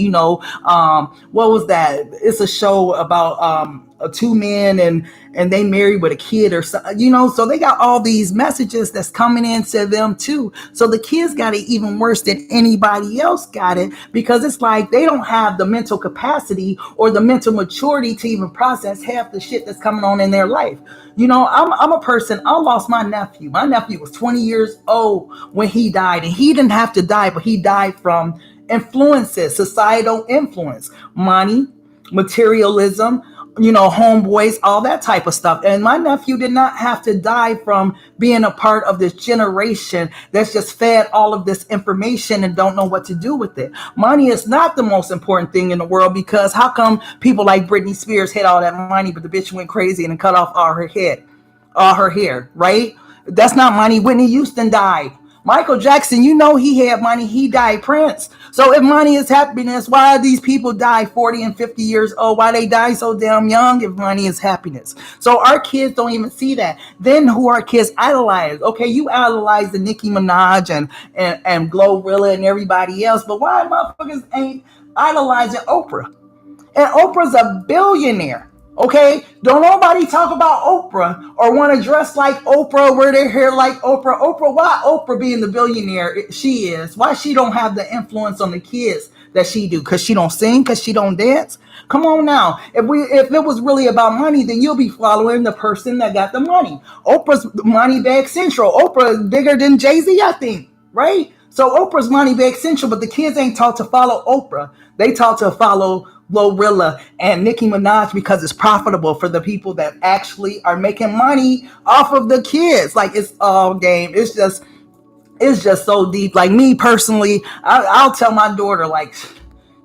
What was that? It's a show about two men and they married with a kid or something, so they got all these messages that's coming into them too. So the kids got it even worse than anybody else got it, because it's like they don't have the mental capacity or the mental maturity to even process half the shit that's coming on in their life. I'm a person. I lost my nephew. My nephew was 20 years old when he died, and he didn't have to die, but he died from influences, societal influence, money, materialism, homeboys, all that type of stuff. And my nephew did not have to die from being a part of this generation that's just fed all of this information and don't know what to do with it. Money is not the most important thing in the world, because how come people like Britney Spears had all that money, but the bitch went crazy and cut off all her hair, right? That's not money. Whitney Houston died. Michael Jackson, he had money. He died. Prince. So if money is happiness, why these people die 40 and 50 years old? Why they die so damn young if money is happiness? So our kids don't even see that. Then who our kids idolize? Okay, you idolize the Nicki Minaj and Glorilla and everybody else, but why motherfuckers ain't idolizing Oprah? And Oprah's a billionaire. Okay, don't nobody talk about Oprah or want to dress like Oprah, wear their hair like Oprah. Why Oprah being the billionaire she is? Why she don't have the influence on the kids that she do? Because she don't sing? Because she don't dance? Come on now. If it was really about money, then you'll be following the person that got the money. Oprah's money bag central. Oprah is bigger than Jay-Z, I think, right? So Oprah's money bag central, but the kids ain't taught to follow Oprah. They taught to follow Glorilla and Nicki Minaj because it's profitable for the people that actually are making money off of the kids. Like, it's all game. It's just so deep. Like, me personally, I'll tell my daughter, like,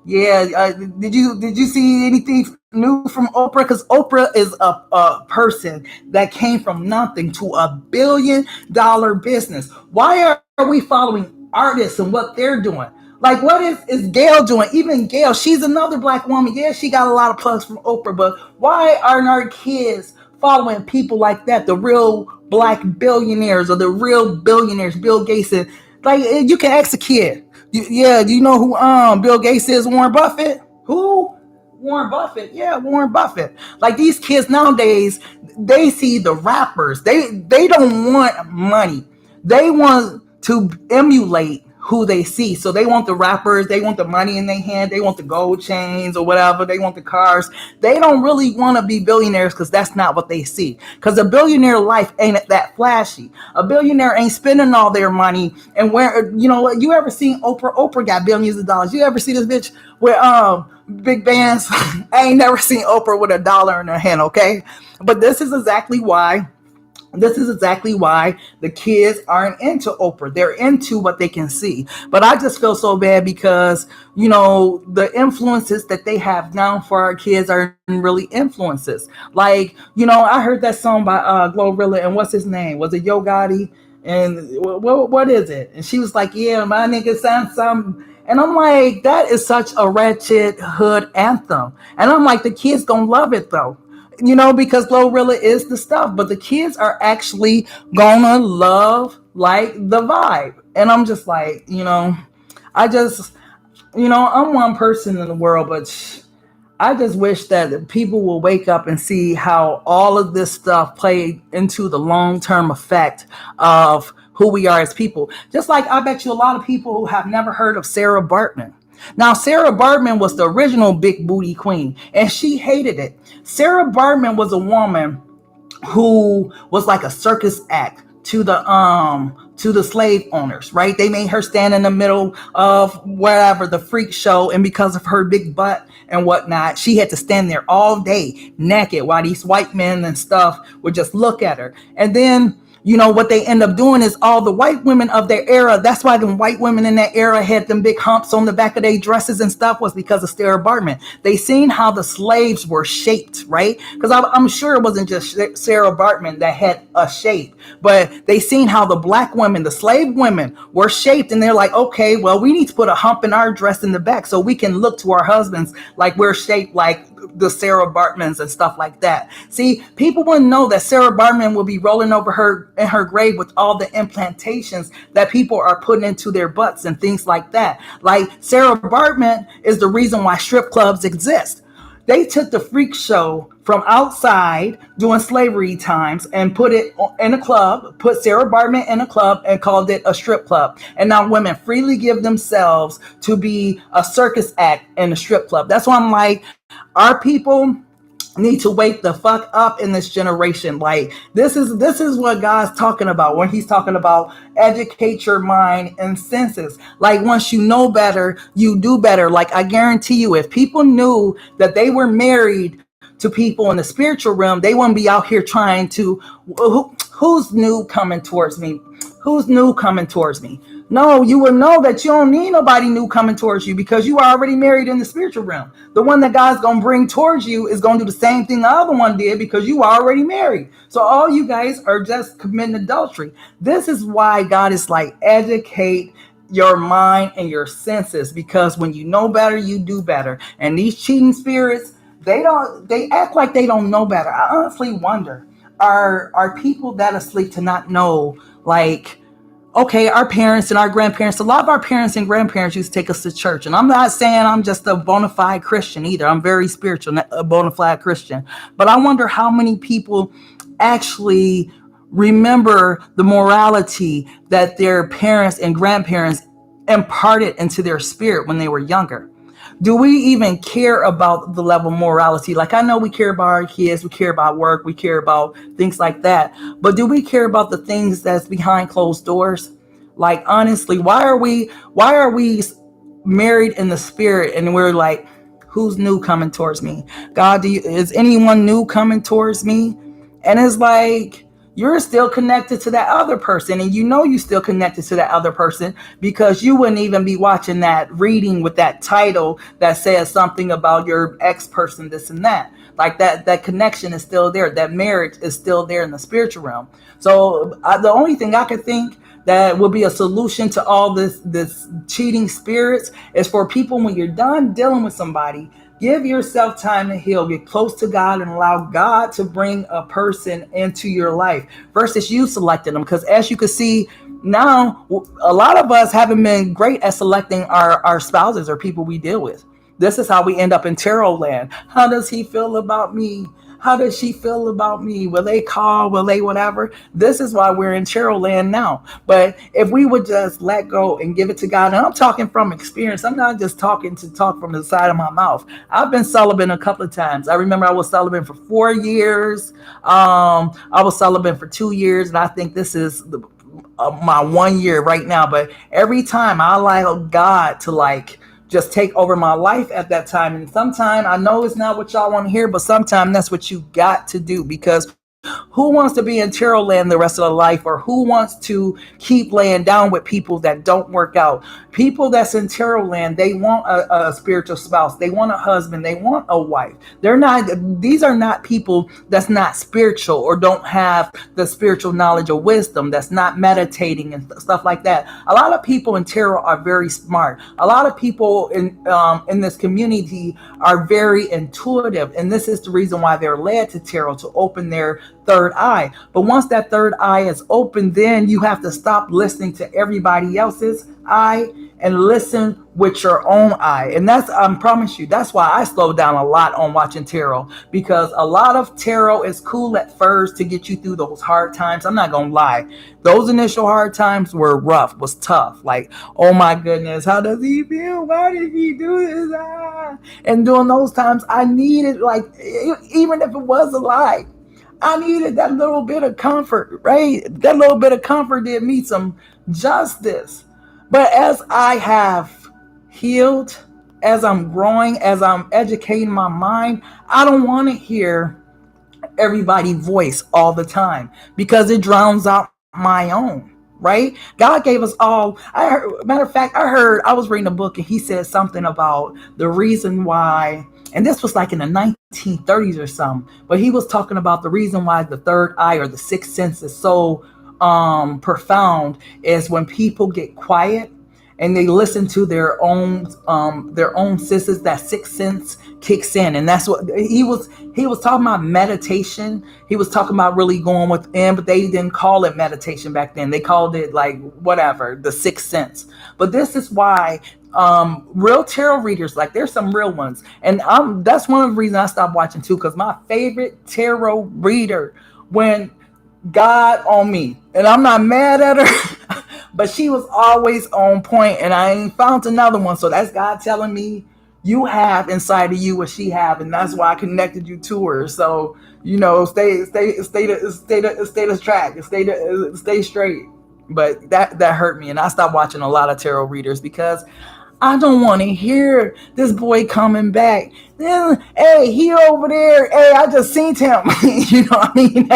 yeah, did you see anything new from Oprah? Because Oprah is a person that came from nothing to $1 billion business. Why are we following artists and what they're doing? Like, what is Gail doing? Even Gail, she's another black woman. Yeah, she got a lot of plugs from Oprah, but why aren't our kids following people like that, the real black billionaires or the real billionaires, Bill Gates? And, like, you can ask a kid. Do you know who Bill Gates is? Warren Buffett? Who? Warren Buffett. Yeah, Warren Buffett. Like, these kids nowadays, they see the rappers. They don't want money. They want to emulate who they see. So they want the rappers, they want the money in their hand, they want the gold chains or whatever, they want the cars. They don't really want to be billionaires because that's not what they see. Because a billionaire life ain't that flashy. A billionaire ain't spending all their money and where, you ever seen Oprah? Oprah got billions of dollars. You ever see this bitch with big bands? I ain't never seen Oprah with $1 in her hand, okay? But this is exactly why the kids aren't into Oprah. They're into what they can see. But I just feel so bad because, the influences that they have now for our kids are really influences. Like, I heard that song by Glorilla, and what's his name? Was it Yo Gotti? And what is it? And she was like, yeah, my nigga sounds something. And I'm like, that is such a ratchet hood anthem. And I'm like, the kids gonna love it though. Because Glorilla is the stuff, but the kids are actually gonna love like the vibe. And I'm just like, I'm one person in the world, but I just wish that people will wake up and see how all of this stuff played into the long-term effect of who we are as people. Just like I bet you a lot of people who have never heard of Sarah Baartman. Now, Sarah Baartman was the original big booty queen, and she hated it. Sarah Baartman was a woman who was like a circus act to the slave owners, right? They made her stand in the middle of wherever, the freak show, and because of her big butt and whatnot, she had to stand there all day naked while these white men and stuff would just look at her. And then You know what they end up doing is all the white women of their era. That's why the white women in that era had them big humps on the back of their dresses and stuff, was because of Sarah Bartman. They seen how the slaves were shaped, right? Because I'm sure it wasn't just Sarah Bartman that had a shape, but they seen how the black women, the slave women, were shaped, and they're like, okay, well, we need to put a hump in our dress in the back so we can look to our husbands like we're shaped like the Sarah Bartmans and stuff like that. See, people wouldn't know that Sarah Bartman will be rolling over her in her grave with all the implantations that people are putting into their butts and things like that. Like, Sarah Bartman is the reason why strip clubs exist. They took the freak show from outside during slavery times and put it in a club, put Sarah Bartman in a club and called it a strip club. And now women freely give themselves to be a circus act in a strip club. That's why I'm like, our people need to wake the fuck up in this generation. Like, this is what God's talking about when he's talking about educate your mind and senses. Like, once you know better, you do better. Like, I guarantee you, if people knew that they were married to people in the spiritual realm, they wouldn't be out here trying to, who's new coming towards me? Who's new coming towards me? No, you will know that you don't need nobody new coming towards you because you are already married in the spiritual realm. The one that God's going to bring towards you is going to do the same thing the other one did because you are already married. So all you guys are just committing adultery. This is why God is like, educate your mind and your senses, because when you know better, you do better. And these cheating spirits, they act like they don't know better. I honestly wonder, are people that asleep to not know, like, okay, our parents and our grandparents, a lot of our parents and grandparents used to take us to church. And I'm not saying I'm just a bona fide Christian either. I'm very spiritual, not a bona fide Christian. But I wonder how many people actually remember the morality that their parents and grandparents imparted into their spirit when they were younger. Do we even care about the level of morality? Like, I know we care about our kids, we care about work, we care about things like that. But do we care about the things that's behind closed doors? Like, honestly, why are we married in the spirit and we're like, who's new coming towards me? God, is anyone new coming towards me? And it's like, you're still connected to that other person, and you know you're still connected to that other person because you wouldn't even be watching that reading with that title that says something about your ex person, this and that. Like, that connection is still there. That marriage is still there in the spiritual realm. So the only thing I could think that will be a solution to all this cheating spirits is for people, when you're done dealing with somebody, give yourself time to heal, get close to God, and allow God to bring a person into your life versus you selecting them. Because as you can see now, a lot of us haven't been great at selecting our spouses or people we deal with. This is how we end up in tarot land. How does he feel about me? How does she feel about me? Will they call? Will they whatever? This is why we're in tarot land now. But if we would just let go and give it to God, and I'm talking from experience, I'm not just talking to talk from the side of my mouth. I've been celibate a couple of times. I remember I was celibate for 4 years. I was celibate for 2 years, and I think this is my 1 year right now. But every time I allow God to, like, just take over my life at that time. And sometimes I know it's not what y'all want to hear, but sometimes that's what you got to do, because who wants to be in tarot land the rest of their life, or who wants to keep laying down with people that don't work out? People that's in tarot land, they want a spiritual spouse, they want a husband, they want a wife. These are not people that's not spiritual or don't have the spiritual knowledge or wisdom, that's not meditating and stuff like that. A lot of people in tarot are very smart. A lot of people in this community are very intuitive, and this is the reason why they're led to tarot, to open their third eye. But once that third eye is open, then you have to stop listening to everybody else's eye and listen with your own eye. And that's, I promise you, that's why I slowed down a lot on watching tarot, because a lot of tarot is cool at first to get you through those hard times. I'm not gonna lie, those initial hard times were rough, was tough. Like, oh my goodness, how does he feel? Why did he do this? And during those times, I needed, like, even if it was a lie, I needed that little bit of comfort, right? That little bit of comfort did me some justice. But as I have healed, as I'm growing, as I'm educating my mind, I don't want to hear everybody's voice all the time because it drowns out my own. Right? God gave us all. Matter of fact, I was reading a book and he said something about the reason why, and this was like in the 1930s or something, but he was talking about the reason why the third eye or the sixth sense is so profound is when people get quiet and they listen to their own senses, that sixth sense kicks in. And that's what he was talking about. Meditation. He was talking about really going within, but they didn't call it meditation back then. They called it like whatever, the sixth sense. But this is why real tarot readers, like there's some real ones, and that's one of the reasons I stopped watching too, because my favorite tarot reader, when God on me, and I'm not mad at her, but she was always on point, and I ain't found another one. So that's God telling me you have inside of you what she have, and that's why I connected you to her. So stay the track, stay straight. But that hurt me, and I stopped watching a lot of tarot readers because I don't want to hear this boy coming back. Hey, he over there. Hey, I just seen him. You know what I mean?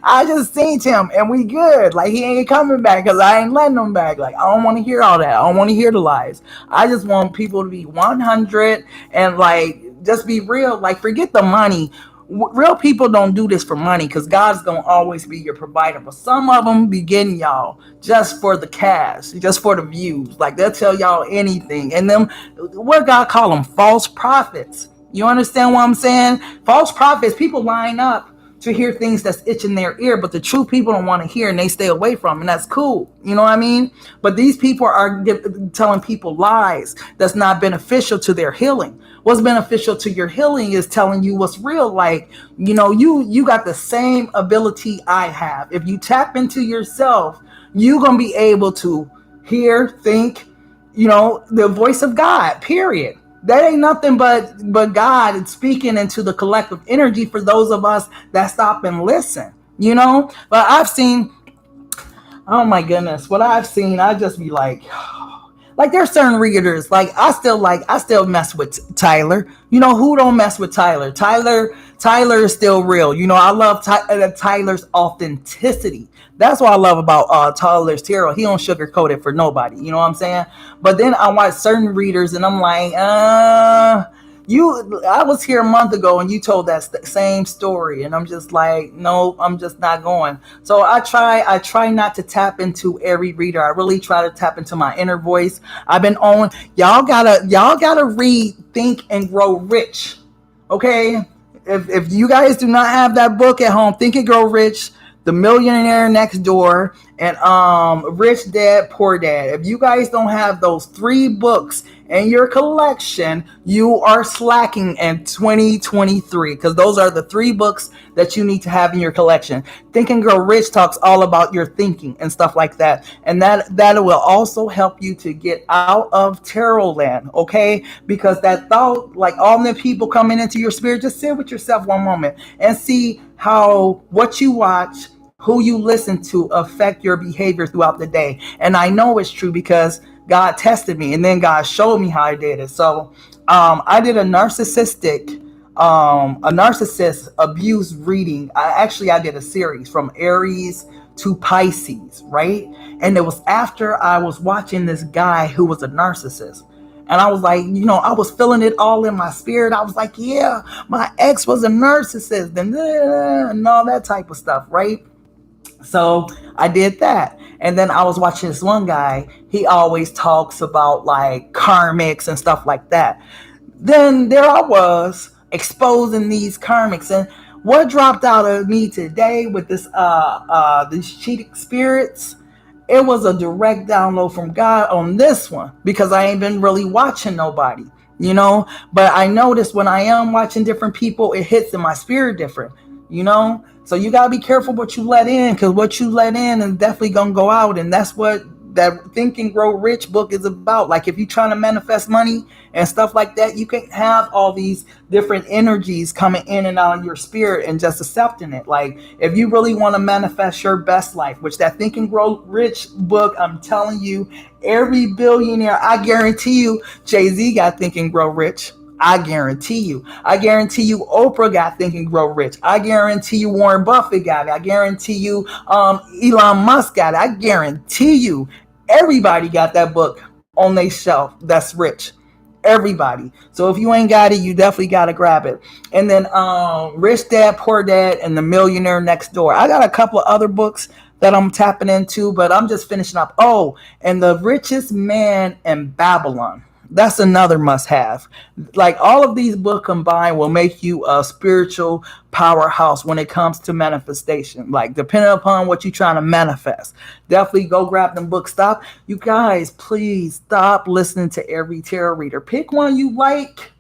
I just seen him and we good. Like, he ain't coming back because I ain't letting him back. Like, I don't want to hear all that. I don't want to hear the lies. I just want people to be 100 and like just be real. Like, forget the money. Real people don't do this for money because God's gonna always be your provider. But some of them be getting y'all just for the cash, just for the views. Like, they'll tell y'all anything. And them, what God call them? False prophets. You understand what I'm saying? False prophets, people line up to hear things that's itching their ear, but the true people don't want to hear and they stay away from, and that's cool. You know what I mean? But these people are telling people lies that's not beneficial to their healing. What's beneficial to your healing is telling you what's real. Like, you got the same ability I have. If you tap into yourself, you're going to be able to hear, think, the voice of God, period. That ain't nothing but God speaking into the collective energy for those of us that stop and listen, But I've seen, oh my goodness, what I've seen, I just be like there's certain readers, like I still mess with Tyler. Who don't mess with Tyler? Tyler is still real. I love Tyler's authenticity. That's what I love about Tyler's tarot. He don't sugarcoat it for nobody. You know what I'm saying? But then I watch certain readers and I'm like, I was here a month ago and you told that same story, and I'm just like, no, I'm just not going. So I try not to tap into every reader. I really try to tap into my inner voice. I've been on, y'all gotta read Think and Grow Rich. Okay? If you guys do not have that book at home, Think and Grow Rich, The Millionaire Next Door, and Rich Dad Poor Dad. If you guys don't have those 3 books in your collection, you are slacking in 2023, because those are the 3 books that you need to have in your collection. Think and Grow Rich talks all about your thinking and stuff like that, and that will also help you to get out of tarot land, okay? Because that thought, like all the people coming into your spirit, just sit with yourself one moment and see how what you watch, who you listen to affect your behavior throughout the day. And I know it's true because God tested me and then God showed me how I did it. So I did a narcissist abuse reading. I did a series from Aries to Pisces, right? And it was after I was watching this guy who was a narcissist. And I was like, I was feeling it all in my spirit. I was like, yeah, my ex was a narcissist and all that type of stuff, right? So I did that. And then I was watching this one guy. He always talks about like karmics and stuff like that. Then there I was exposing these karmics. And what dropped out of me today with this these cheating spirits, it was a direct download from God on this one, because I ain't been really watching nobody, but I noticed when I am watching different people, it hits in my spirit different, so you got to be careful what you let in, because what you let in is definitely going to go out. And that's what that Think and Grow Rich book is about. Like, if you're trying to manifest money and stuff like that, you can't have all these different energies coming in and out of your spirit and just accepting it. Like, if you really want to manifest your best life, which that Think and Grow Rich book, I'm telling you, every billionaire, I guarantee you, Jay-Z got Think and Grow Rich. I guarantee you. I guarantee you Oprah got Think and Grow Rich. I guarantee you Warren Buffett got it. I guarantee you Elon Musk got it. I guarantee you everybody got that book on their shelf that's rich. Everybody. So if you ain't got it, you definitely gotta grab it. And then Rich Dad, Poor Dad, and The Millionaire Next Door. I got a couple of other books that I'm tapping into, but I'm just finishing up. Oh, and The Richest Man in Babylon. That's another must have. Like all of these books combined will make you a spiritual powerhouse when it comes to manifestation. Like depending upon what you're trying to manifest. Definitely go grab them books. Stop. You guys, please stop listening to every tarot reader. Pick one you like.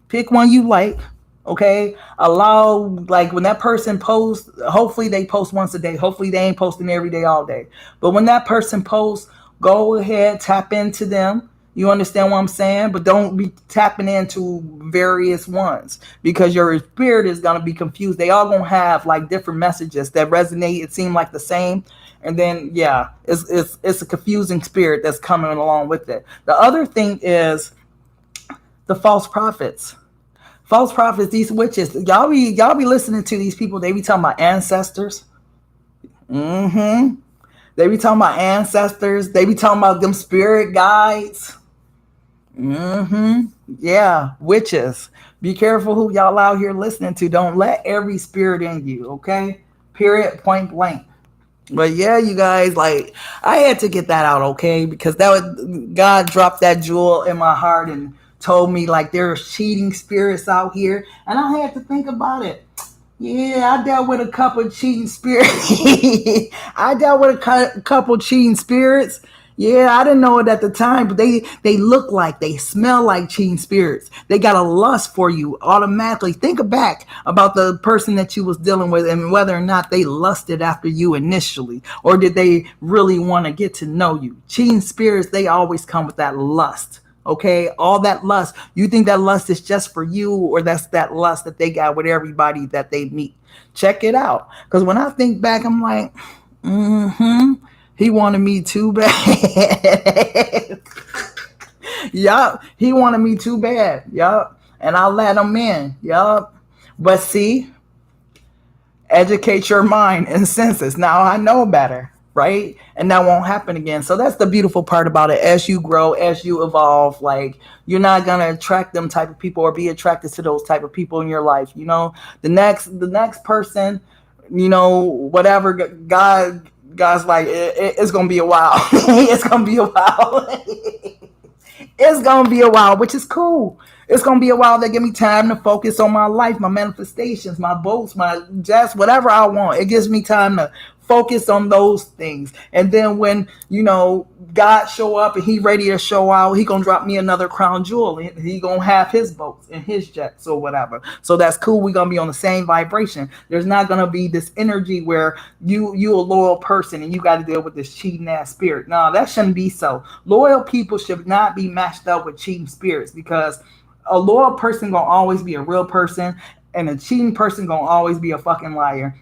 Pick one you like. Okay, allow, like when that person posts, hopefully they post once a day. Hopefully they ain't posting every day all day, but when that person posts, go ahead, tap into them. You understand what I'm saying? But don't be tapping into various ones because your spirit is going to be confused. They all going to have like different messages that resonate. It seem like the same. And then, yeah, it's a confusing spirit that's coming along with it. The other thing is the false prophets. False prophets, these witches. Y'all be listening to these people. They be talking about ancestors. Mm-hmm. They be talking about ancestors. They be talking about them spirit guides. Mm-hmm. Yeah, witches. Be careful who y'all out here listening to. Don't let every spirit in you, okay? Period, point blank. But yeah, you guys, like I had to get that out, okay? Because God dropped that jewel in my heart and told me like there's cheating spirits out here, and I had to think about it. Yeah, I dealt with a couple cheating spirits. I dealt with a couple cheating spirits. Yeah, I didn't know it at the time, but they look like, they smell like cheating spirits. They got a lust for you automatically. Think back about the person that you was dealing with and whether or not they lusted after you initially, or did they really want to get to know you. Cheating spirits, they always come with that lust. Okay, all that lust. You think that lust is just for you, or that's that lust that they got with everybody that they meet? Check it out. Because when I think back, I'm like, he wanted me too bad. Yup, he wanted me too bad. Yup, and I let him in. Yup, but see, educate your mind and senses. Now I know better. Right? And that won't happen again. So that's the beautiful part about it. As you grow, as you evolve, like you're not gonna attract them type of people or be attracted to those type of people in your life. You know, the next person, you know, whatever God's like, it's gonna be a while. It's gonna be a while. It's gonna be a while, which is cool. It's gonna be a while that give me time to focus on my life, my manifestations, my boats, my just whatever I want. It gives me time to focus on those things. And then when, you know, God show up and he ready to show out, he gonna drop me another crown jewel. He gonna have his boats and his jets or whatever. So that's cool. We're gonna be on the same vibration. There's not gonna be this energy where you a loyal person and you got to deal with this cheating ass spirit. No, that shouldn't be so. Loyal people should not be matched up with cheating spirits, because a loyal person gonna always be a real person, and a cheating person gonna always be a fucking liar.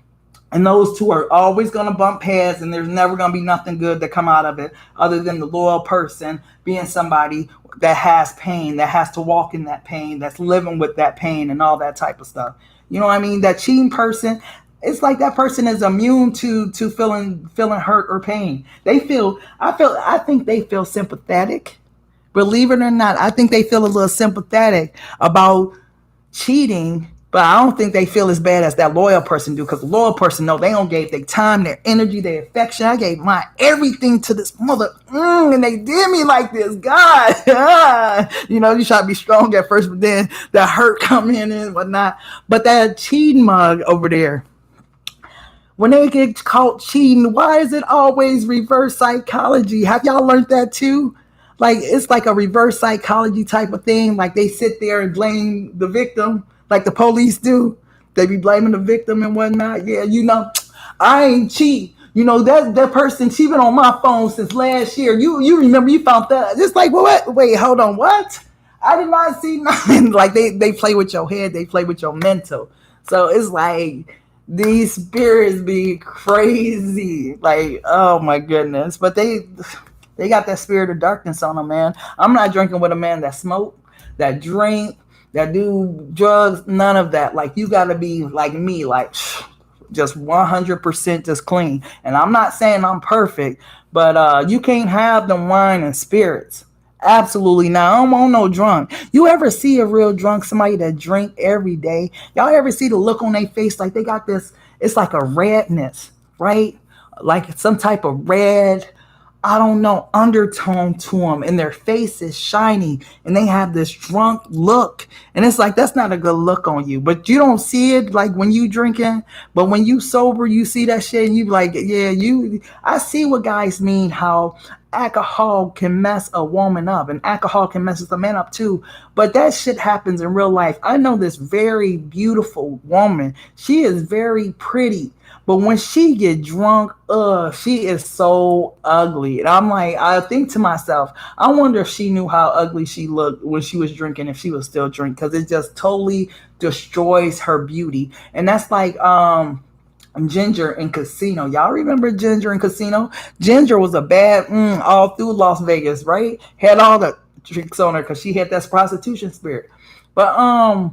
And those two are always going to bump heads, and there's never going to be nothing good that come out of it other than the loyal person being somebody that has pain, that has to walk in that pain, that's living with that pain and all that type of stuff. You know what I mean? That cheating person, it's like that person is immune to feeling hurt or pain. I think they feel sympathetic. Believe it or not, I think they feel a little sympathetic about cheating. But I don't think they feel as bad as that loyal person do, because the loyal person know they don't gave their time, their energy, their affection. I gave my everything to this mother, and they did me like this. God, you know, you try to be strong at first, but then the hurt come in and whatnot. But that cheating mug over there, when they get caught cheating, why is it always reverse psychology? Have y'all learned that too? Like it's like a reverse psychology type of thing. Like they sit there and blame the victim, like the police do. They be blaming the victim and whatnot. Yeah, you know, I ain't cheat. You know, that person, she been on my phone since last year. You remember you found that. Just like, what? Wait, hold on, what? I did not see nothing. Like they play with your head. They play with your mental. So it's like these spirits be crazy. Like, oh my goodness. But they got that spirit of darkness on them, man. I'm not drinking with a man that smoke, that drink, that do drugs, none of that. Like, you got to be like me, like just 100% just clean. And I'm not saying I'm perfect, but you can't have the wine and spirits. Absolutely not. I don't want no drunk. You ever see a real drunk, somebody that drink every day? Y'all ever see the look on their face like they got this? It's like a redness, right? Like some type of red, I don't know, undertone to them, and their face is shiny, and they have this drunk look, and it's like that's not a good look on you. But you don't see it like when you drinking, but when you sober, you see that shit, and you like, yeah, you. I see what guys mean. How alcohol can mess a woman up, and alcohol can mess the man up too. But that shit happens in real life. I know this very beautiful woman. She is very pretty, but when she get drunk, she is so ugly. And I'm like, I think to myself, I wonder if she knew how ugly she looked when she was drinking, if she was still drinking, because it just totally destroys her beauty. And that's like Ginger in Casino. Y'all remember Ginger in Casino? Ginger was a bad all through Las Vegas, right? Had all the tricks on her because she had that prostitution spirit. But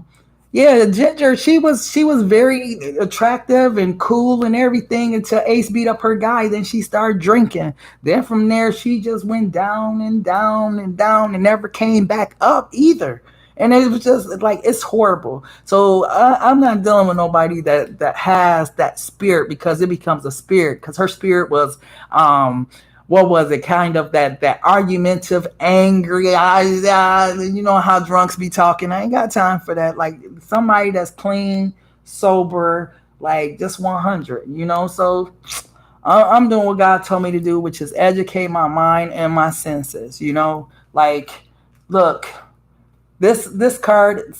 yeah, Ginger, she was very attractive and cool and everything until Ace beat up her guy. Then she started drinking. Then from there, she just went down and down and down and never came back up either. And it was just like it's horrible. So I'm not dealing with nobody that has that spirit, because it becomes a spirit. Because her spirit was what was it, kind of that argumentative, angry, you know how drunks be talking. I ain't got time for that. Like somebody that's clean, sober, like just 100, so I'm doing what God told me to do, which is educate my mind and my senses, like, look, this card,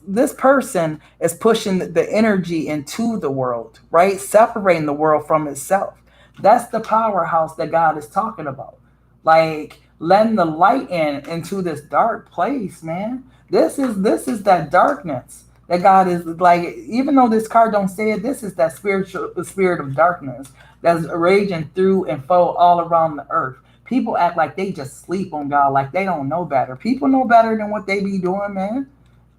this person is pushing the energy into the world, right? Separating the world from itself. That's the powerhouse that God is talking about. Like letting the light into this dark place, man. This is that darkness that God is like. Even though this card don't say it, this is that spirit of darkness that's raging through and flow all around the earth. People act like they just sleep on God, like they don't know better. People know better than what they be doing, man.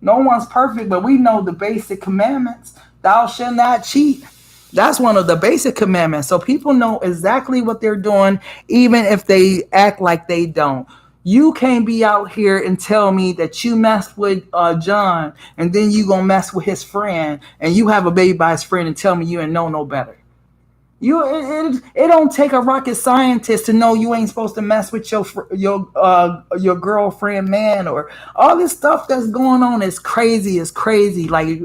No one's perfect, but we know the basic commandments. Thou shalt not cheat. That's one of the basic commandments. So people know exactly what they're doing, even if they act like they don't. You can't be out here and tell me that you messed with John, and then you gonna mess with his friend, and you have a baby by his friend, and tell me you ain't know no better. It don't take a rocket scientist to know you ain't supposed to mess with your girlfriend, man, or all this stuff that's going on is crazy. It's crazy. Like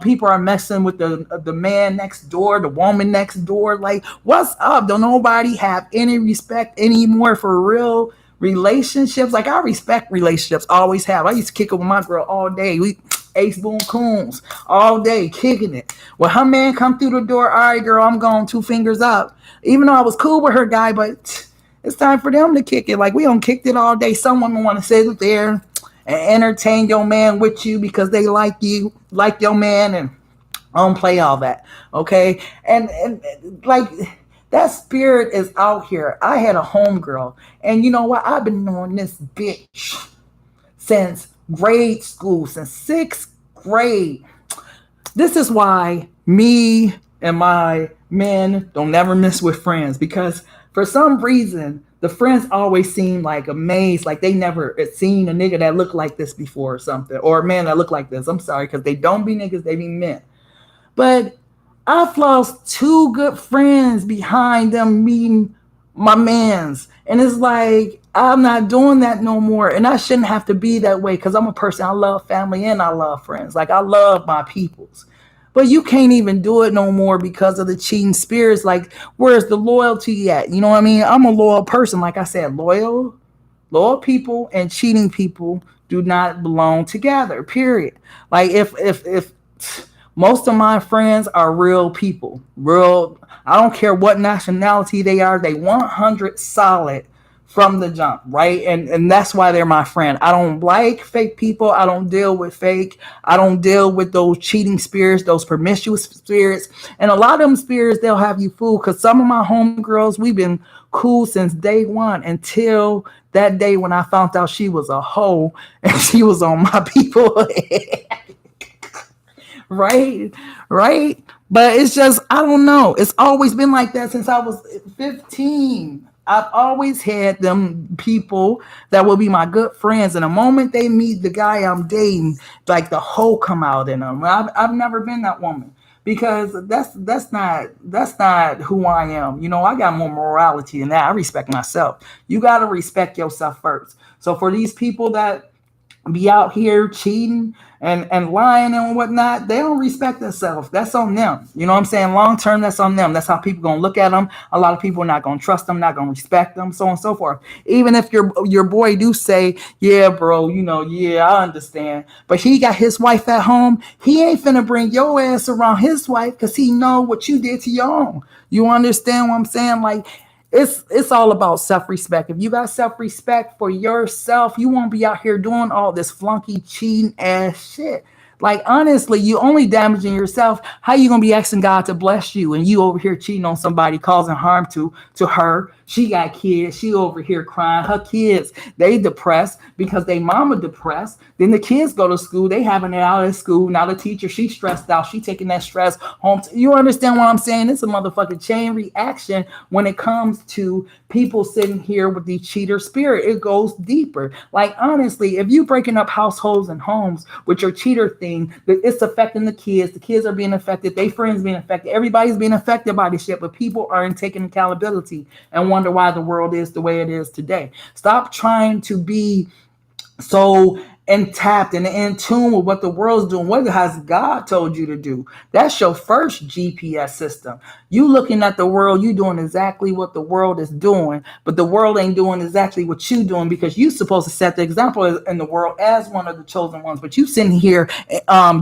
people are messing with the man next door, the woman next door. Like, what's up? Don't nobody have any respect anymore for real relationships? Like, I respect relationships, always have. I used to kick it with my girl all day. We Ace Boon Coons all day kicking it. When her man come through the door, all right, girl, I'm going 2 fingers up. Even though I was cool with her guy, but it's time for them to kick it. Like, we don't kicked it all day. Some women want to sit there and entertain your man with you because they like you, like your man, and I don't play all that. Okay, and like that spirit is out here. I had a homegirl, and you know what? I've been knowing this bitch since grade school, since 6th grade. This is why me and my men don't never mess with friends, because for some reason the friends always seem like amazed, like they never seen a nigga that looked like this before or something, or a man that looked like this. I'm sorry, because they don't be niggas, they be men. But I've lost 2 good friends behind them meeting my mans. And it's like, I'm not doing that no more. And I shouldn't have to be that way, because I'm a person. I love family and I love friends. Like, I love my peoples. But you can't even do it no more because of the cheating spirits. Like, where's the loyalty at? You know what I mean? I'm a loyal person. Like I said, loyal people and cheating people do not belong together, period. Like, if most of my friends are real people. Real, I don't care what nationality they are, they 100 solid from the jump, right? And that's why they're my friend. I don't like fake people. I don't deal with fake. I don't deal with those cheating spirits, those promiscuous spirits. And a lot of them spirits, they'll have you fooled, because some of my homegirls, we've been cool since day one until that day when I found out she was a hoe and she was on my people. Right, right. But it's just, I don't know, it's always been like that since I was 15. I've always had them people that will be my good friends, and the moment they meet the guy I'm dating, like the hoe come out in them. I've never been that woman, because that's not who I am. I got more morality than that. I respect myself. You got to respect yourself first. So for these people that be out here cheating and lying and whatnot, they don't respect themselves. That's on them. You know what I'm saying? Long term, that's on them. That's how people gonna look at them. A lot of people are not gonna trust them, not gonna respect them, so on and so forth. Even if your boy do say, yeah, bro, yeah, I understand, but he got his wife at home, he ain't finna bring your ass around his wife because he know what you did to your own. You understand what I'm saying? Like, it's all about self-respect. If you got self-respect for yourself, you won't be out here doing all this flunky cheating ass shit. Like, honestly, you only damaging yourself. How you gonna be asking God to bless you and you over here cheating on somebody, causing harm to her? She got kids. She over here crying. Her kids, they depressed because they mama depressed. Then the kids go to school. They having it out at school. Now the teacher, she stressed out. She taking that stress home. You understand what I'm saying? It's a motherfucking chain reaction when it comes to people sitting here with the cheater spirit. It goes deeper. Like, honestly, if you breaking up households and homes with your cheater thing, it's affecting the kids. The kids are being affected. Their friends being affected. Everybody's being affected by this shit, but people aren't taking accountability and wonder why the world is the way it is today. Stop trying to be so and tapped and in tune with what the world's doing. What has God told you to do? That's your first GPS system. You looking at the world, you doing exactly what the world is doing, but the world ain't doing exactly what you doing, because you supposed to set the example in the world as one of the chosen ones. But you sitting here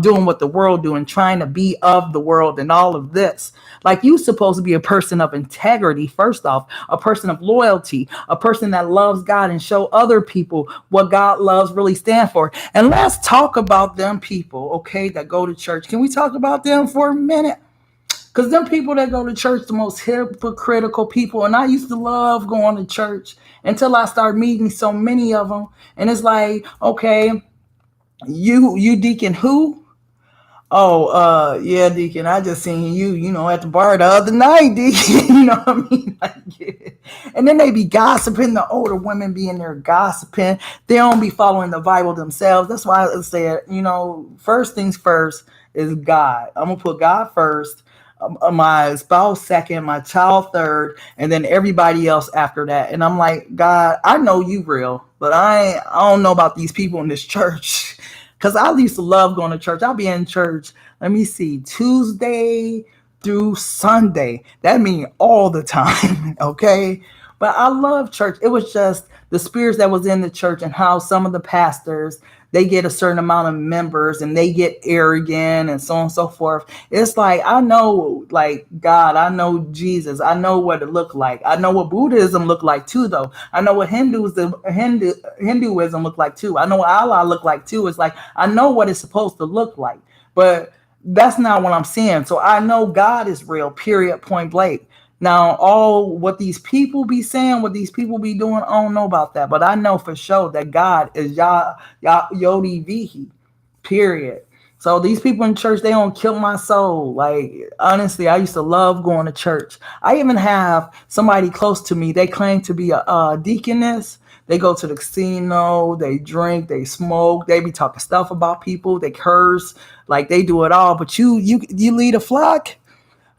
doing what the world doing, trying to be of the world and all of this. Like, you supposed to be a person of integrity, first off, a person of loyalty, a person that loves God and show other people what God loves really stand for. And let's talk about them people, okay, that go to church. Can we talk about them for a minute? Because them people that go to church, the most hypocritical people. And I used to love going to church until I started meeting so many of them. And it's like, okay, you deacon who? Oh, yeah, Deacon, I just seen you, at the bar the other night, Deacon. You know what I mean? Like, yeah. And then they be gossiping, the older women be in there gossiping. They don't be following the Bible themselves. That's why I said, first things first is God. I'm going to put God first, my spouse second, my child third, and then everybody else after that. And I'm like, God, I know you real, but I don't know about these people in this church. Because I used to love going to church. I'll be in church, let me see, Tuesday through Sunday. That means all the time, okay? But I love church. It was just the spirits that was in the church and how some of the pastors, they get a certain amount of members and they get arrogant and so on and so forth. It's like, I know, like, God, I know Jesus. I know what it looked like. I know what Buddhism looked like too, though. I know what Hinduism looked like too. I know what Allah looked like too. It's like, I know what it's supposed to look like, but that's not what I'm seeing. So I know God is real, period, point blank. Now, all what these people be saying, what these people be doing, I don't know about that. But I know for sure that God is Yodi Vihi, period. So these people in church, they don't kill my soul. Like, honestly, I used to love going to church. I even have somebody close to me. They claim to be a deaconess. They go to the casino, they drink, they smoke, they be talking stuff about people, they curse, like they do it all. But you lead a flock.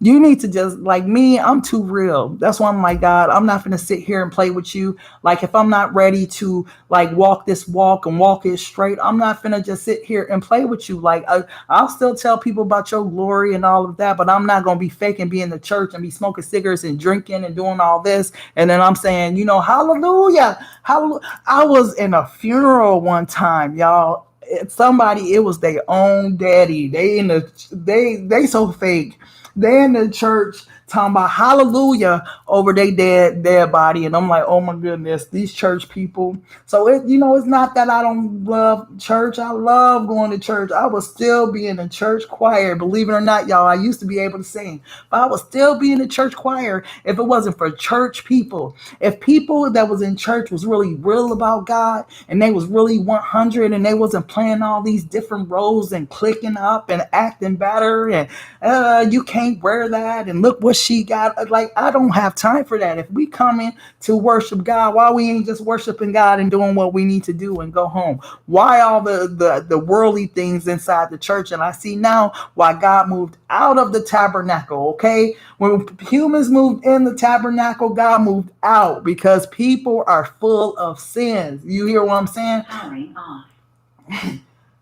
You need to just, like me, I'm too real. That's why I'm like, God, I'm not going to sit here and play with you. Like, if I'm not ready to, like, walk this walk and walk it straight, I'm not going to just sit here and play with you. Like, I'll still tell people about your glory and all of that, but I'm not going to be fake and be in the church and be smoking cigarettes and drinking and doing all this. And then I'm saying, hallelujah. Hallelujah. I was in a funeral one time, y'all. It was their own daddy. They so fake. They in the church talking about hallelujah over their dead body. And I'm like, oh my goodness, these church people. So it's not that I don't love church. I love going to church. I would still be in the church choir. Believe it or not, y'all, I used to be able to sing, but I would still be in the church choir if it wasn't for church people. If people that was in church was really real about God and they was really 100 and they wasn't playing all these different roles and clicking up and acting better and you can't wear that and look what she got. Like, I don't have time for that. If we come in to worship God, why we ain't just worshiping God and doing what we need to do and go home? Why all the worldly things inside the church? And I see now why God moved out of the tabernacle. Okay, when humans moved in the tabernacle, God moved out because people are full of sins. You hear what I'm saying? Powering off.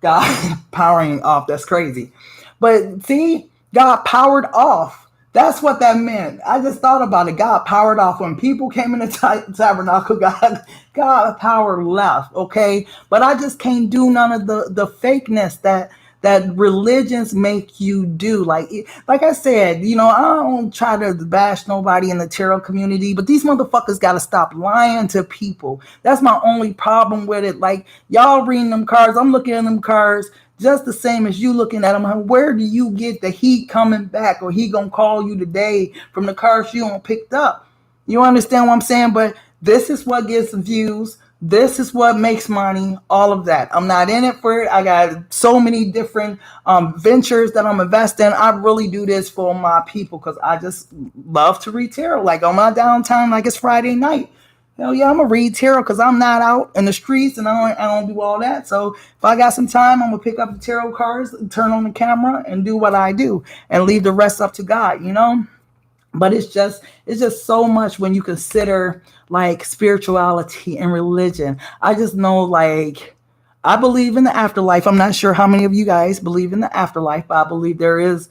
God powering off. That's crazy. But see, God powered off. That's what that meant. I just thought about it. God powered off. When people came in the tabernacle, God power left. Okay. But I just can't do none of the fakeness that religions make you do. Like I said, I don't try to bash nobody in the tarot community, but these motherfuckers got to stop lying to people. That's my only problem with it. Like, y'all reading them cards, I'm looking at them cards just the same as you looking at them. Where do you get the heat coming back, or he gonna call you today from the cards you don't picked up? You understand what I'm saying? But this is what gets views. This is what makes money, all of that. I'm not in it for it. I got so many different ventures that I'm investing. I really do this for my people because I just love to read tarot. Like, on my downtime, like it's Friday night. Hell yeah, I'm going to read tarot because I'm not out in the streets and I don't do all that. So if I got some time, I'm going to pick up the tarot cards, turn on the camera, and do what I do and leave the rest up to God, But it's just so much when you consider like spirituality and religion. I just know, like, I believe in the afterlife. I'm not sure how many of you guys believe in the afterlife, but I believe it's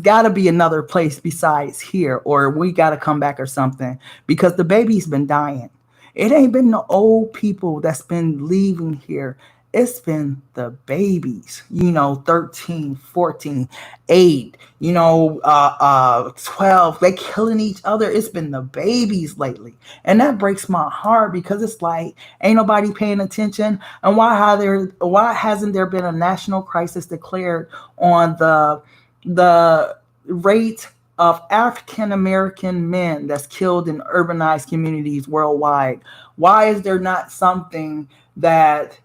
got to be another place besides here, or we got to come back or something, because the baby's been dying. It ain't been the old people that's been leaving here. It's been the babies, 13, 14, 8, 12. They killing each other. It's been the babies lately. And that breaks my heart because it's like, ain't nobody paying attention. And why hasn't there been a national crisis declared on the rate of African American men that's killed in urbanized communities worldwide? Why is there not something that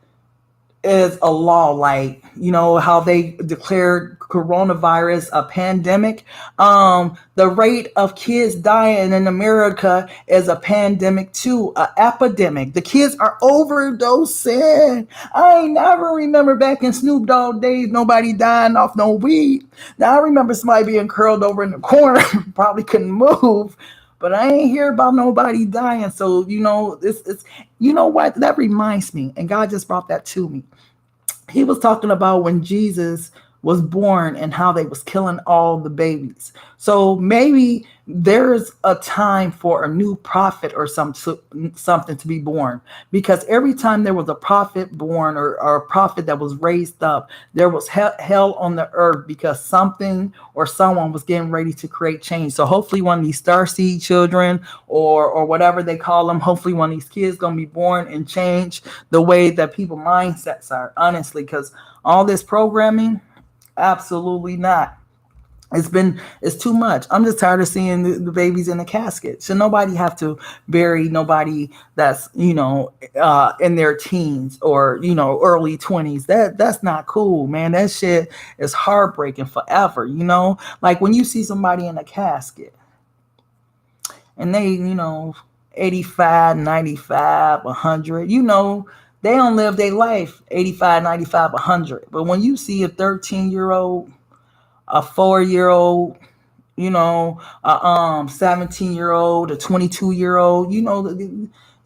is a law, like, how they declared coronavirus a pandemic? The rate of kids dying in America is a pandemic too, a epidemic. The kids are overdosing. I ain't never remember back in Snoop Dogg days nobody dying off no weed. Now I remember somebody being curled over in the corner, probably couldn't move. But I ain't hear about nobody dying. So, it's what? That reminds me. And God just brought that to me. He was talking about when Jesus was born and how they was killing all the babies. So maybe there's a time for a new prophet or something to be born, because every time there was a prophet born or a prophet that was raised up, there was hell on the earth because something or someone was getting ready to create change. So hopefully one of these starseed children or whatever they call them, hopefully one of these kids going to be born and change the way that people mindsets are, honestly, because all this programming, absolutely not. It's too much. I'm just tired of seeing the babies in the casket. Should nobody have to bury nobody that's in their teens or early 20s? That's not cool, man. That shit is heartbreaking forever. Like when you see somebody in a casket and they 85, 95, 100, they don't live their life 85, 95, 100. But when you see a 13-year-old, a 4-year-old, a 17-year-old, a 22-year-old,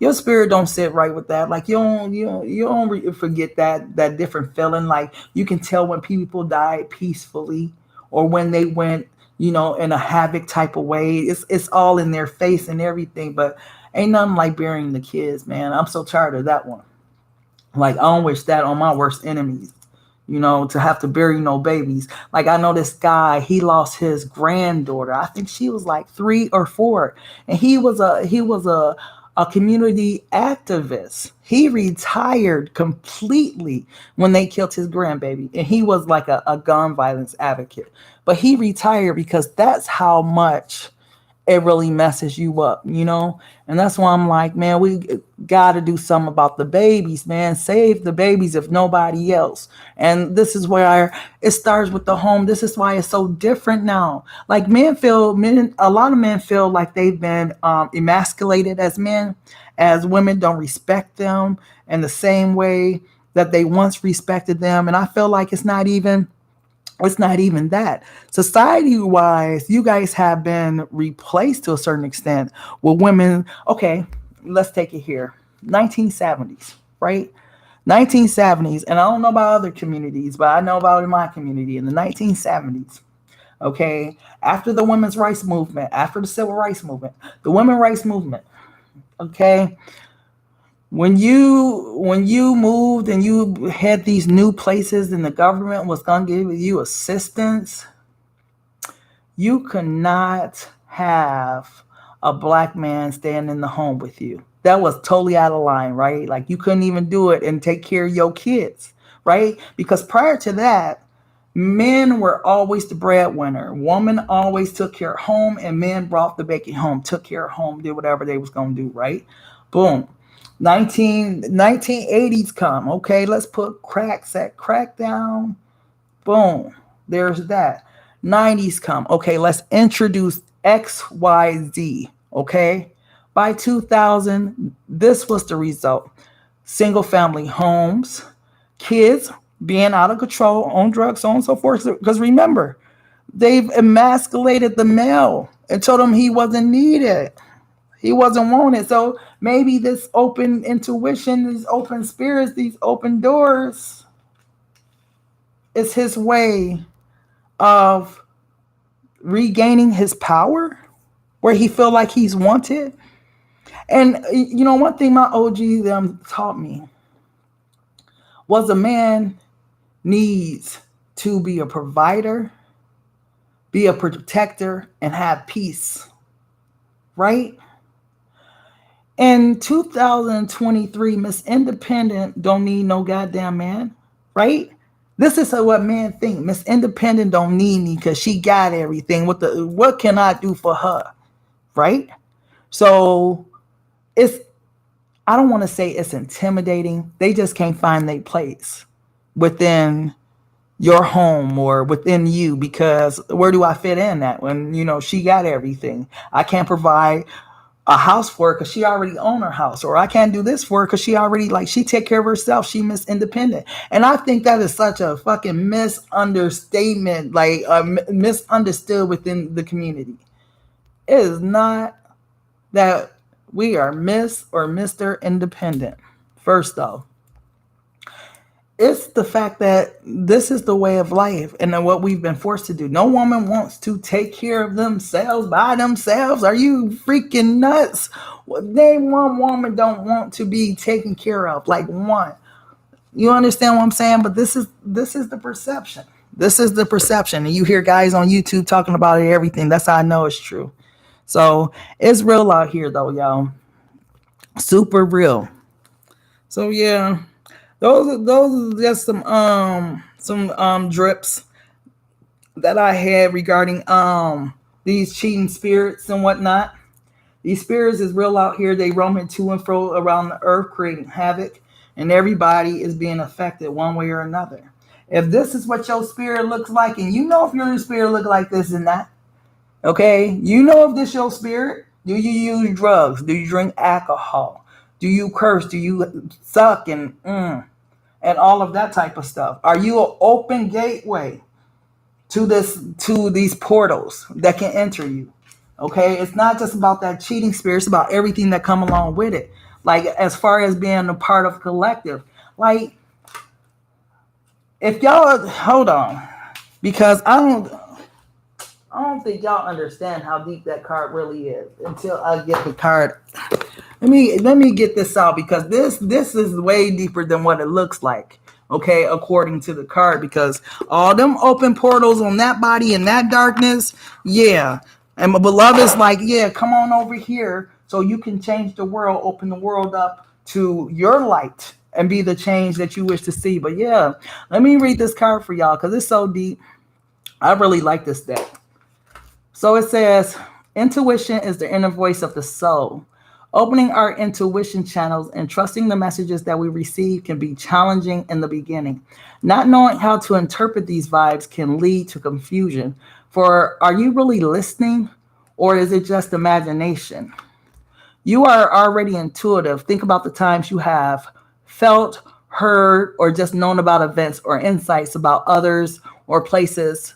your spirit don't sit right with that. Like you don't forget that different feeling. Like you can tell when people died peacefully or when they went, in a havoc type of way. It's all in their face and everything. But ain't nothing like burying the kids, man. I'm so tired of that one. Like I don't wish that on my worst enemies. to have to bury no babies. Like I know this guy, he lost his granddaughter. I think she was like 3 or 4, and he was a community activist. He retired completely when they killed his grandbaby, and he was like a gun violence advocate. But he retired because that's how much it really messes you up. And that's why I'm like, man, we got to do something about the babies, man. Save the babies if nobody else. And this is where it starts with the home. This is why it's so different now. Like a lot of men feel like they've been emasculated as men, as women don't respect them in the same way that they once respected them. And I feel like it's not even that. Society wise, you guys have been replaced to a certain extent with women. Okay, let's take it here. 1970s, right? 1970s, and I don't know about other communities, but I know about in my community in the 1970s. Okay, after the women's rights movement, after the civil rights movement, the women's rights movement. Okay, when you moved and you had these new places and the government was going to give you assistance, you could not have a black man staying in the home with you. That was totally out of line, right? Like you couldn't even do it and take care of your kids, right? Because prior to that, men were always the breadwinner. Woman always took care of home, and men brought the bacon home, took care of home, did whatever they was going to do, right? Boom. 1980s come. Okay, let's put crack down. Boom. There's that. 90s come. Okay, let's introduce XYZ. Okay. By 2000, this was the result. Single family homes, kids being out of control, on drugs, so on and so forth. Because remember, they've emasculated the male and told him he wasn't needed. He wasn't wanted. So maybe this open intuition, these open spirits, these open doors is his way of regaining his power where he feel like he's wanted. And one thing my OG them taught me was a man needs to be a provider, be a protector, and have peace. Right? In 2023, Miss Independent don't need no goddamn man, right? This is what men think. Miss Independent don't need me because she got everything. What can I do for her, right? So I don't want to say it's intimidating. They just can't find their place within your home or within you, because where do I fit in at when she got everything? I can't provide a house for her because she already own her house, or I can't do this for her because she take care of herself. She Miss Independent. And I think that is such a fucking misunderstatement, like misunderstood within the community. It is not that we are Miss or Mr. Independent. First off, it's the fact that this is the way of life and what we've been forced to do. No woman wants to take care of themselves by themselves. Are you freaking nuts? Name one woman don't want to be taken care of. Like one. You understand what I'm saying? But this is the perception. This is the perception. And you hear guys on YouTube talking about it, everything. That's how I know it's true. So it's real out here though, y'all. Super real. So yeah. Those are just some drips that I had regarding these cheating spirits and whatnot. These spirits is real out here. They roaming to and fro around the earth, creating havoc, and everybody is being affected one way or another. If this is what your spirit looks like, and if your spirit look like this and that, okay, if this your spirit. Do you use drugs? Do you drink alcohol? Do you curse? Do you suck and all of that type of stuff? Are you an open gateway to these portals that can enter you? Okay, it's not just about that cheating spirit, it's about everything that come along with it. Like as far as being a part of collective. Like if y'all hold on, because I don't think y'all understand how deep that card really is until I get the card Let me get this out, because this is way deeper than what it looks like. Okay, according to the card, because all them open portals on that body and that darkness, yeah. And my beloved's like, yeah, come on over here so you can change the world, open the world up to your light and be the change that you wish to see. But yeah, let me read this card for y'all because it's so deep. I really like this deck. So it says, intuition is the inner voice of the soul. Opening our intuition channels and trusting the messages that we receive can be challenging in the beginning. Not knowing how to interpret these vibes can lead to confusion. For are you really listening, or is it just imagination? You are already intuitive. Think about the times you have felt, heard, or just known about events or insights about others or places.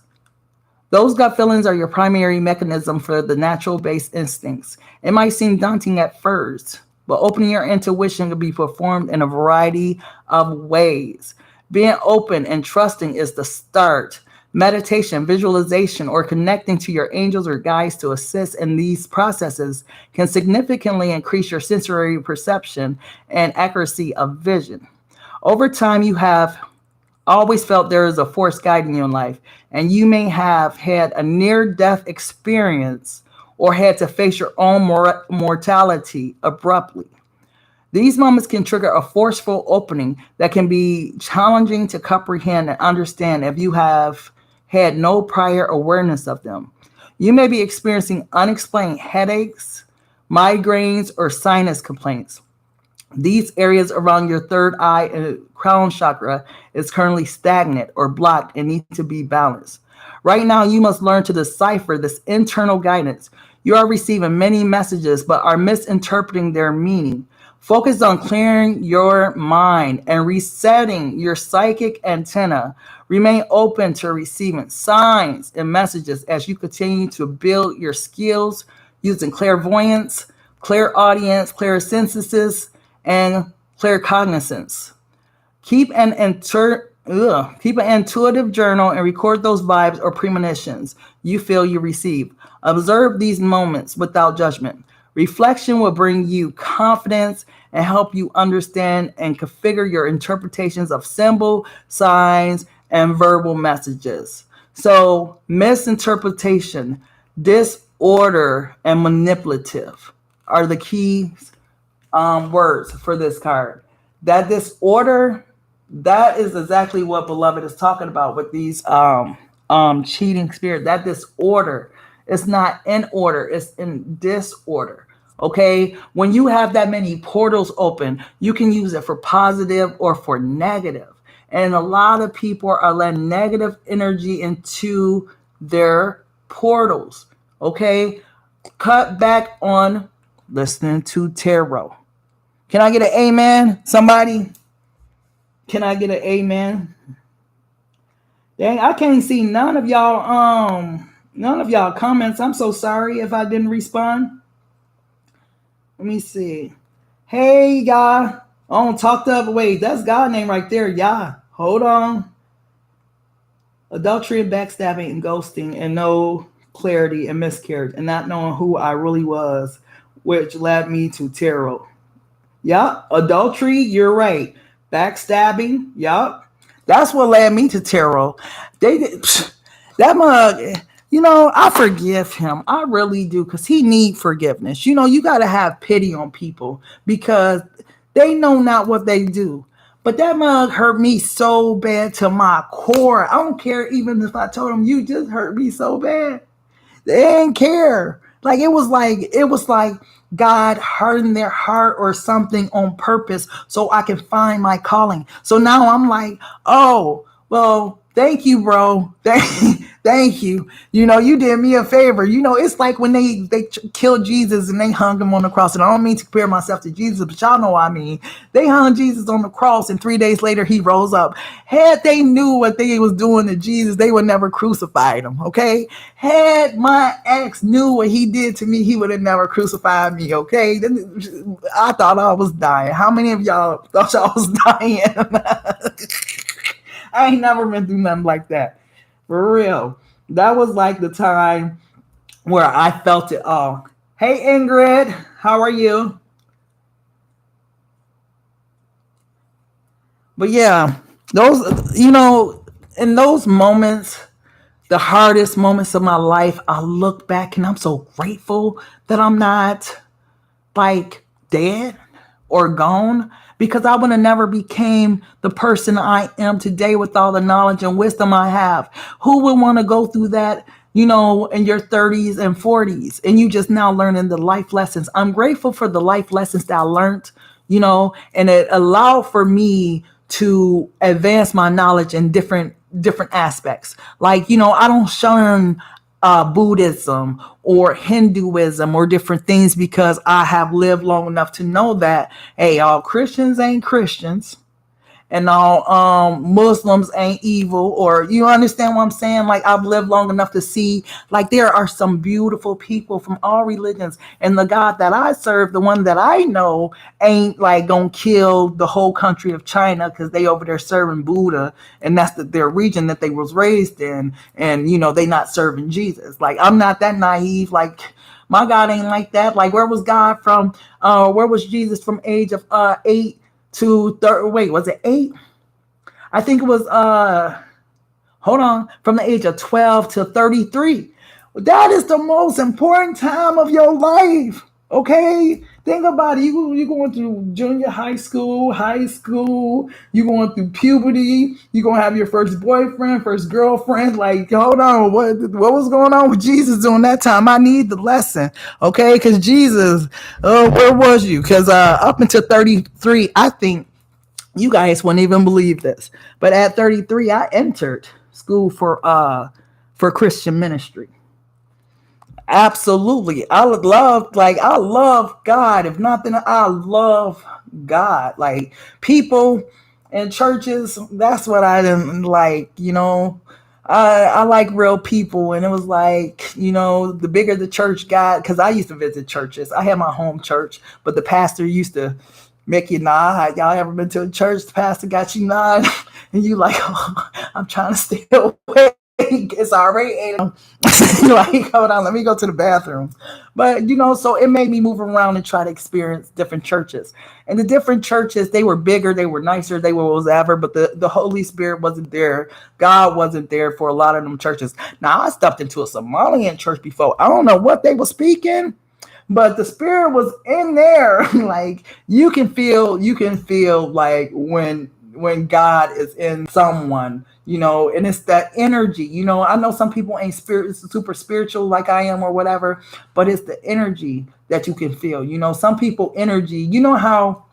Those gut feelings are your primary mechanism for the natural based instincts. It might seem daunting at first, but opening your intuition can be performed in a variety of ways. Being open and trusting is the start. Meditation, visualization, or connecting to your angels or guides to assist in these processes can significantly increase your sensory perception and accuracy of vision. Over time, you have always felt there is a force guiding you in life, and you may have had a near death experience or had to face your own mortality abruptly. These moments can trigger a forceful opening that can be challenging to comprehend and understand if you have had no prior awareness of them. You may be experiencing unexplained headaches, migraines, or sinus complaints. These areas around your third eye and crown chakra is currently stagnant or blocked and need to be balanced. Right now, you must learn to decipher this internal guidance. You are receiving many messages but are misinterpreting their meaning. Focus on clearing your mind and resetting your psychic antenna. Remain open to receiving signs and messages as you continue to build your skills using clairvoyance, clairaudience, clairsynthesis, and claircognizance. Keep an intuitive journal and record those vibes or premonitions you feel you receive. Observe these moments without judgment. Reflection will bring you confidence and help you understand and configure your interpretations of symbol, signs, and verbal messages. So, misinterpretation, disorder, and manipulative are the keys words for this card. That disorder, that is exactly what Beloved is talking about with these cheating spirit. That disorder, it's not in order, it's in disorder. Okay, when you have that many portals open, you can use it for positive or for negative. And a lot of people are letting negative energy into their portals. Okay, cut back on listening to tarot. Can I get an amen? Somebody? Can I get an amen? Dang, I can't see none of y'all comments. I'm so sorry if I didn't respond. Let me see. Hey, y'all. Oh, talked up. Wait, that's God's name right there. Yeah. Hold on. Adultery and backstabbing and ghosting and no clarity and miscarriage and not knowing who I really was, which led me to tarot. Yup. Adultery, you're right. Backstabbing, yup. That's what led me to tarot. They did that mug, I forgive him. I really do, because he need forgiveness. You gotta have pity on people because they know not what they do. But that mug hurt me so bad to my core. I don't care even if I told him you just hurt me so bad. They didn't care. It was like God hardened their heart or something on purpose so I can find my calling. So now I'm like, oh, well, thank you, bro. Thank you. You did me a favor. It's like when they killed Jesus and they hung him on the cross. And I don't mean to compare myself to Jesus, but y'all know what I mean. They hung Jesus on the cross and 3 days later he rose up. Had they knew what they was doing to Jesus, they would never crucified him, okay? Had my ex knew what he did to me, he would have never crucified me, okay? I thought I was dying. How many of y'all thought y'all was dying? I ain't never been through nothing like that. For real. That was like the time where I felt it all. Hey, Ingrid. How are you? But yeah, those, in those moments, the hardest moments of my life, I look back and I'm so grateful that I'm not like dead or gone, because I would have never became the person I am today with all the knowledge and wisdom I have. Who would want to go through that, in your 30s and 40s, and you just now learning the life lessons? I'm grateful for the life lessons that I learned, and it allowed for me to advance my knowledge in different aspects. Like, I don't shun Buddhism or Hinduism or different things, because I have lived long enough to know that, hey, all Christians ain't Christians, and all Muslims ain't evil, or you understand what I'm saying? Like, I've lived long enough to see, like, there are some beautiful people from all religions, and the God that I serve, the one that I know, ain't like gonna kill the whole country of China because they over there serving Buddha, and that's their region that they was raised in, and they not serving Jesus. Like, I'm not that naive. Like, my God ain't like that. Like, where was God from? Where was Jesus from age of 8 to 30? Wait, was it 8? I think it was hold on, from the age of 12 to 33. That is the most important time of your life. Okay? Think about it. You going through junior high school, you going through puberty, you gonna have your first boyfriend, first girlfriend. Like, hold on, what was going on with Jesus during that time? I need the lesson. Okay, because Jesus, where was you? Because up until 33, I think you guys wouldn't even believe this, but at 33, I entered school for Christian ministry. Absolutely. I love God. If nothing, I love God. Like, people in churches, that's what I didn't like, I like real people, and it was like, the bigger the church got, because I used to visit churches. I had my home church, but the pastor used to make you nod. Y'all ever been to a church? The pastor got you nod, and you like, oh, I'm trying to stay awake. It's already 8 like, hold on, let me go to the bathroom. But so it made me move around and try to experience different churches. And the different churches, they were bigger, they were nicer, they were whatever, but the Holy Spirit wasn't there. God wasn't there for a lot of them churches. Now, I stepped into a Somalian church before. I don't know what they were speaking, but the spirit was in there. Like, you can feel like when God is in someone, and it's that energy. I know some people ain't super spiritual like I am or whatever, but it's the energy that you can feel. Some people energy, how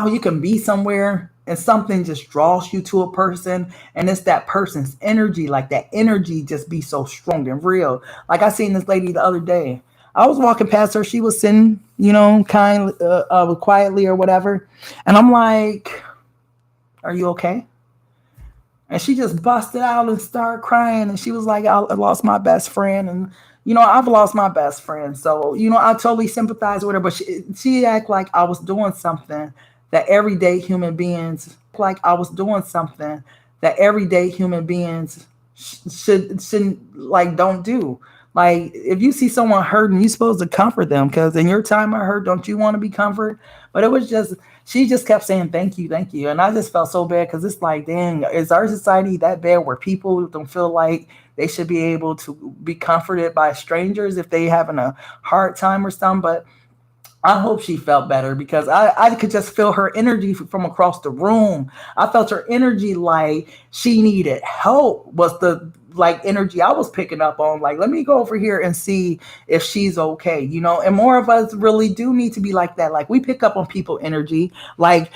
you can be somewhere and something just draws you to a person, and it's that person's energy. Like, that energy just be so strong and real. Like, I seen this lady the other day. I was walking past her. She was sitting, kind quietly or whatever, and I'm like, "Are you okay?" And she just busted out and started crying. And she was like, I lost my best friend. And, I've lost my best friend. So, I totally sympathize with her. But she act like I was doing something that everyday human beings, shouldn't, like, don't do. Like, if you see someone hurting, you're supposed to comfort them, because in your time of hurt, don't you want to be comforted? But it was just, she just kept saying thank you, and I just felt so bad, because it's like, dang, is our society that bad where people don't feel like they should be able to be comforted by strangers if they having a hard time or something? But I hope she felt better, because I could just feel her energy from across the room. I felt her energy like she needed help, was the like energy I was picking up on. Like, let me go over here and see if she's okay, and more of us really do need to be like that. Like, we pick up on people energy. Like,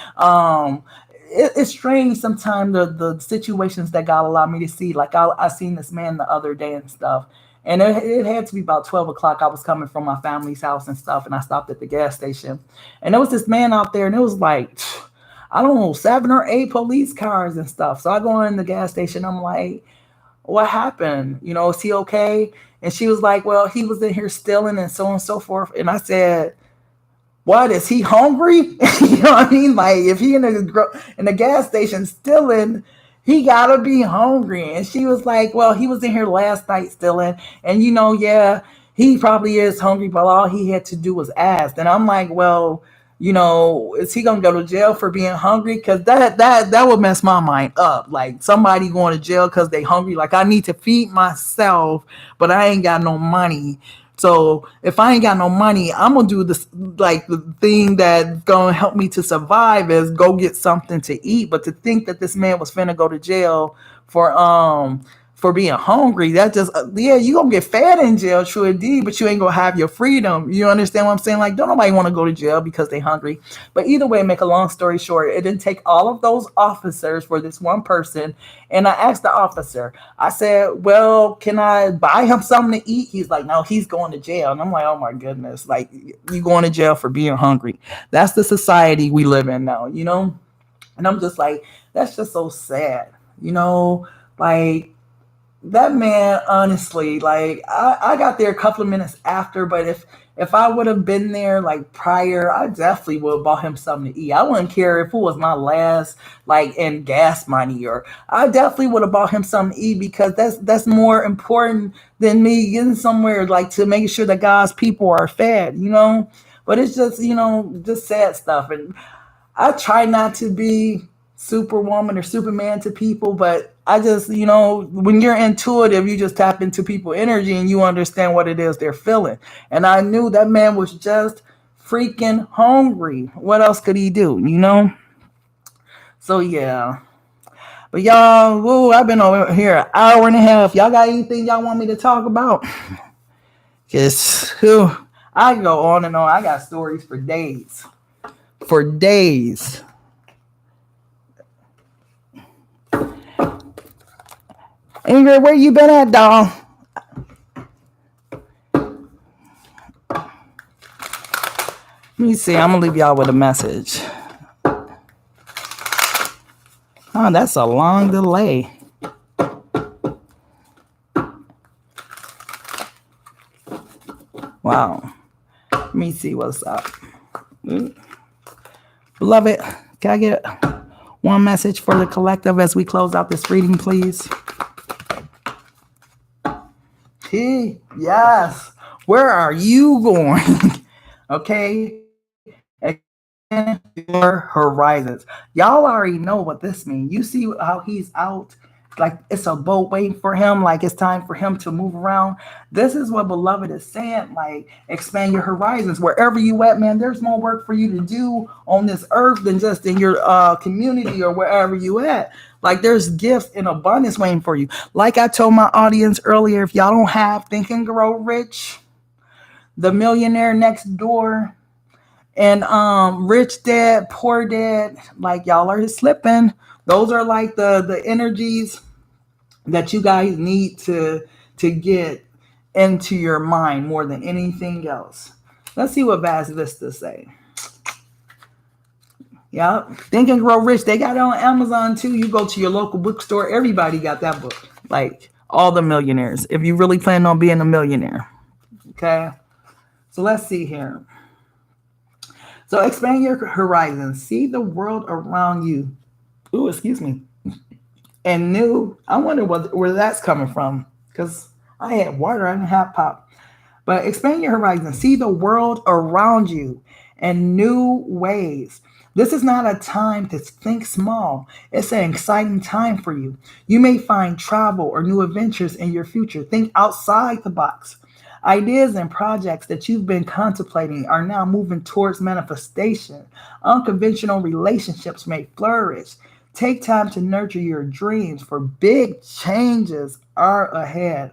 it's strange sometimes, the situations that God allowed me to see. Like, I seen this man the other day and stuff, and it had to be about 12 o'clock. I was coming from my family's house and stuff, and I stopped at the gas station. And there was this man out there, and it was like, I don't know, 7 or 8 police cars and stuff. So I go in the gas station. I'm like, what happened? Is he okay? And she was like, well, he was in here stealing and so on and so forth. And I said, what, is he hungry? You know what I mean? Like, if he in the gas station stealing, he gotta be hungry. And she was like, well, he was in here last night stealing, and yeah, he probably is hungry, but all he had to do was ask. And I'm like, well, Is he gonna go to jail for being hungry? Because that would mess my mind up. Like somebody going to jail because they hungry. Like I need to feed myself, but I ain't got no money. So if I ain't got no money, I'm gonna do this. Like the thing that's gonna help me to survive is go get something to eat. But to think that this man was finna go to jail for for being hungry, that just yeah, you gonna get fed in jail, true indeed, but you ain't gonna have your freedom. You understand what I'm saying? Like, don't nobody want to go to jail because they hungry. But either way, make a long story short, it didn't take all of those officers for this one person. And I asked the officer, I said, well, can I buy him something to eat? He's like, no, he's going to jail. And I'm like, oh my goodness, like you going to jail for being hungry. That's the society we live in now, And I'm just like, that's just so sad, like that man, honestly, like I got there a couple of minutes after, but if I would have been there like prior, I definitely would have bought him something to eat. I wouldn't care if it was my last like in gas money, or I definitely would have bought him something to eat, because that's more important than me getting somewhere like to make sure that God's people are fed. But it's just just sad stuff. And I try not to be superwoman or superman to people, but I just, when you're intuitive, you just tap into people's energy and you understand what it is they're feeling. And I knew that man was just freaking hungry. What else could he do? So yeah. But y'all, woo, I've been over here an hour and a half. Y'all got anything y'all want me to talk about? Because I go on and on. I got stories for days. For days. Ingrid, where you been at, doll? Let me see. I'm gonna leave y'all with a message. Oh, that's a long delay. Wow. Let me see what's up. Beloved, can I get one message for the collective as we close out this reading, please? Yes. Where are you going? Okay. Your horizons. Y'all already know what this means. You see how he's out, like it's a boat waiting for him, like it's time for him to move around. This is what beloved is saying, like expand your horizons. Wherever you at, man, there's more work for you to do on this earth than just in your community or wherever you at. Like there's gifts in abundance waiting for you. Like I told my audience earlier, if y'all don't have Think and Grow Rich, The Millionaire Next Door, and Rich Dad, Poor Dad, like y'all are slipping. Those are like the energies that you guys need to get into your mind more than anything else. Let's see what Vast Vista say. Yeah, Think and Grow Rich. They got it on Amazon too. You go to your local bookstore, everybody got that book. Like all the millionaires, if you really plan on being a millionaire. Okay, so let's see here. So expand your horizons. See the world around you. Ooh, excuse me. And new. I wonder where that's coming from, because I had water, I didn't have pop. But expand your horizons. See the world around you in new ways. This is not a time to think small. It's an exciting time for you. You may find travel or new adventures in your future. Think outside the box. Ideas and projects that you've been contemplating are now moving towards manifestation. Unconventional relationships may flourish. Take time to nurture your dreams, for big changes are ahead.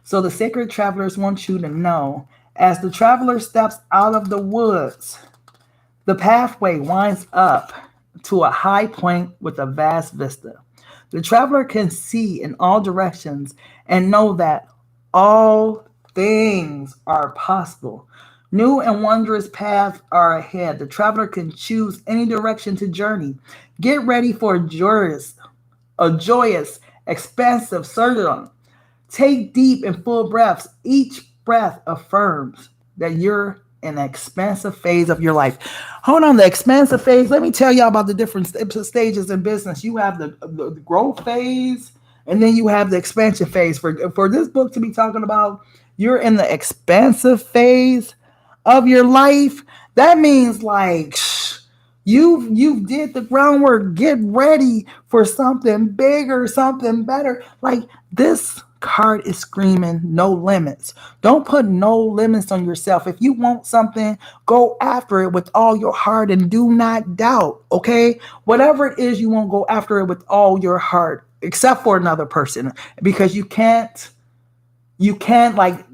So the sacred travelers want you to know, as the traveler steps out of the woods, the pathway winds up to a high point with a vast vista. The traveler can see in all directions and know that all things are possible. New and wondrous paths are ahead. The traveler can choose any direction to journey. Get ready for a joyous, expansive surge. Take deep and full breaths. Each breath affirms that you're in an expansive phase of your life. Hold on, the expansive phase. Let me tell y'all about the different stages in business. You have the growth phase, and then you have the expansion phase. For this book to be talking about, you're in the expansive phase. of your life, that means like you did the groundwork. Get ready for something bigger, something better. Like this card is screaming no limits. Don't put no limits on yourself. If you want something, go after it with all your heart and do not doubt. Okay, whatever it is you want, go after it with all your heart, except for another person, because you can't like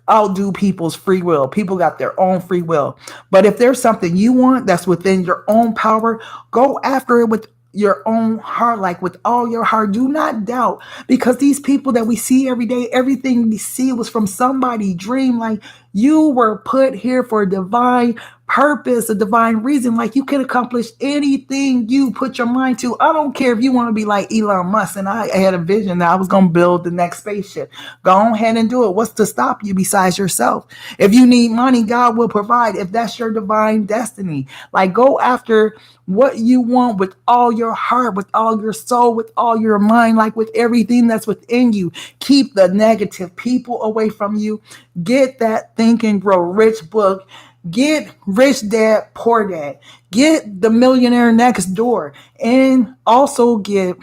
outdo people's free will. People got their own free will. But if there's something you want that's within your own power, go after it with your own heart, like with all your heart. Do not doubt, because these people that we see every day, everything we see was from somebody's dream. Like you were put here for a divine purpose, a divine reason. Like you can accomplish anything you put your mind to. I don't care if you want to be like Elon Musk, and I had a vision that I was going to build the next spaceship. Go ahead and do it. What's to stop you besides yourself? If you need money, God will provide, if that's your divine destiny. Like go after what you want with all your heart, with all your soul, with all your mind, like with everything that's within you. Keep the negative people away from you. Get that Think and Grow Rich book. Get Rich Dad, Poor Dad. Get The Millionaire Next Door. And also get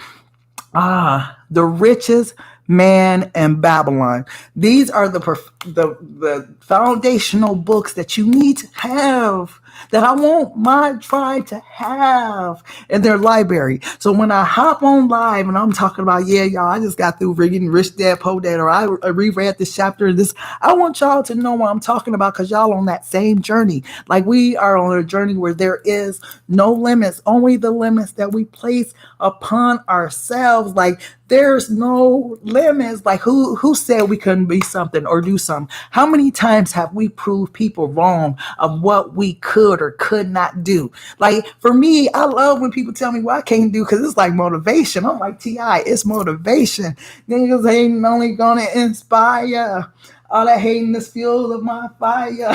The Richest Man in Babylon. These are the foundational books that you need to have, that I want my tribe to have in their library. So when I hop on live and I'm talking about, yeah, y'all, I just got through reading Rich Dad Poor Dad, or I reread this chapter of this, I want y'all to know what I'm talking about, because y'all on that same journey. Like we are on a journey where there is no limits, only the limits that we place upon ourselves. Like there's no limits. Like who said we couldn't be something or do something? How many times have we proved people wrong of what we could or could not do? Like for me, I love when people tell me what I can't do, because it's like motivation. I'm like, T.I., it's motivation. Niggas ain't only gonna inspire. All that hating is fuel of my fire.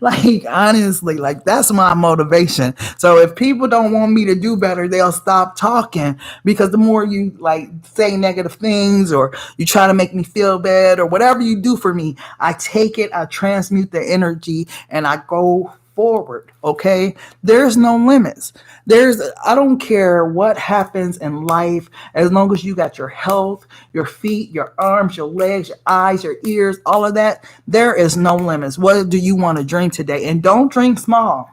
Like honestly, like that's my motivation. So if people don't want me to do better, they'll stop talking, because the more you like say negative things, or you try to make me feel bad, or whatever you do for me, I take it, I transmute the energy, and I go forward. Okay, there's no limits. I don't care what happens in life, as long as you got your health, your feet, your arms, your legs, your eyes, your ears, all of that, there is no limits. What do you want to dream today? And don't dream small.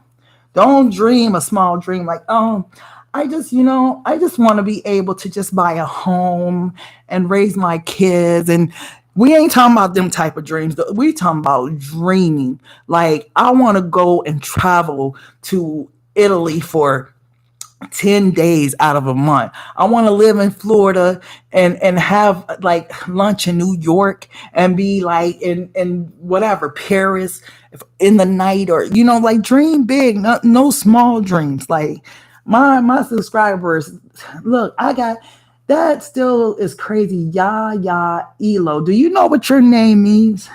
Don't dream a small dream like, I just want to be able to just buy a home and raise my kids. And we ain't talking about them type of dreams. We talking about dreaming. Like I want to go and travel to Italy for 10 days out of a month. I want to live in Florida and have like lunch in New York, and be like in whatever, Paris in the night, or like dream big, no small dreams. Like my subscribers, look, I got that still is crazy. Ya Elo. Do you know what your name means?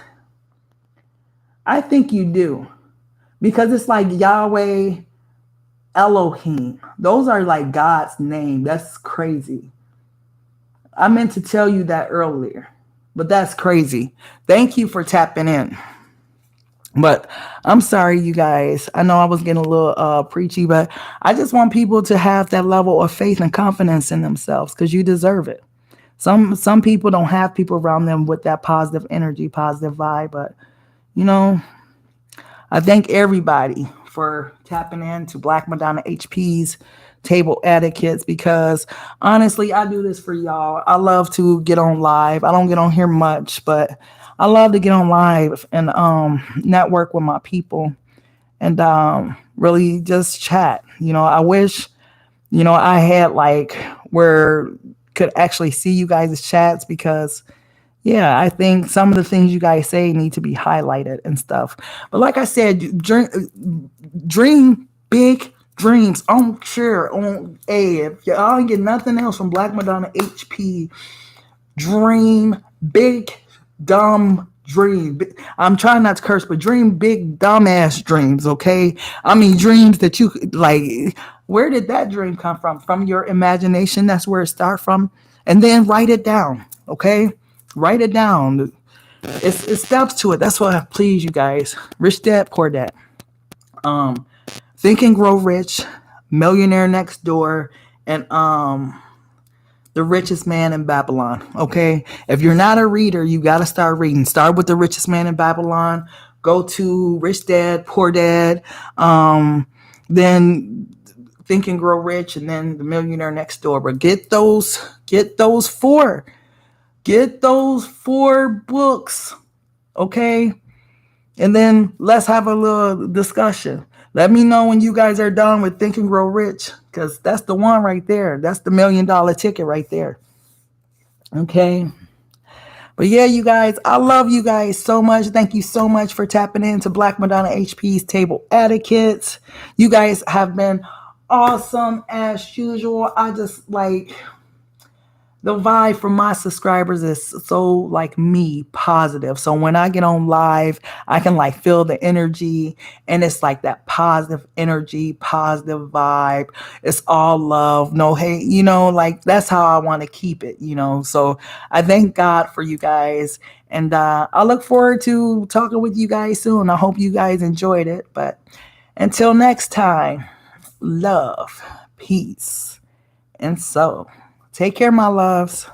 I think you do, because it's like Yahweh, Elohim. Those are like God's name. That's crazy. I meant to tell you that earlier, but that's crazy. Thank you for tapping in. But I'm sorry, you guys. I know I was getting a little preachy, but I just want people to have that level of faith and confidence in themselves, because you deserve it. Some people don't have people around them with that positive energy, positive vibe. But you know, I thank everybody for tapping into Black Madonna HP's table etiquettes, because honestly, I do this for y'all. I love to get on live. I don't get on here much, but I love to get on live and network with my people, and really just chat. I wish I had like where could actually see you guys' chats, because yeah, I think some of the things you guys say need to be highlighted and stuff. But like I said, dream big dreams. I'm sure if y'all don't get nothing else from Black Madonna HP, dream big, dumb dream. I'm trying not to curse, but dream big, dumbass dreams, okay? I mean, dreams that you like. Where did that dream come from? From your imagination. That's where it starts from. And then write it down, okay? Write it down. It's steps to it. That's what please you guys. Rich Dad, Poor Dad. Think and Grow Rich, Millionaire Next Door, and The Richest Man in Babylon. Okay, if you're not a reader, you got to start reading. Start with The Richest Man in Babylon. Go to Rich Dad, Poor Dad. Then Think and Grow Rich, and then The Millionaire Next Door. But get those four books, okay? And then let's have a little discussion. Let me know when you guys are done with Think and Grow Rich, because that's the one right there. That's the $1 million ticket right there. Okay. But yeah, you guys, I love you guys so much. Thank you so much for tapping into Black Madonna HP's Table Etiquettes. You guys have been awesome as usual. I just like the vibe from my subscribers is so like me positive. So when I get on live, I can like feel the energy, and it's like that positive energy, positive vibe. It's all love, no hate, like that's how I want to keep it, So I thank God for you guys. And I look forward to talking with you guys soon. I hope you guys enjoyed it. But until next time, love, peace, and so take care, my loves.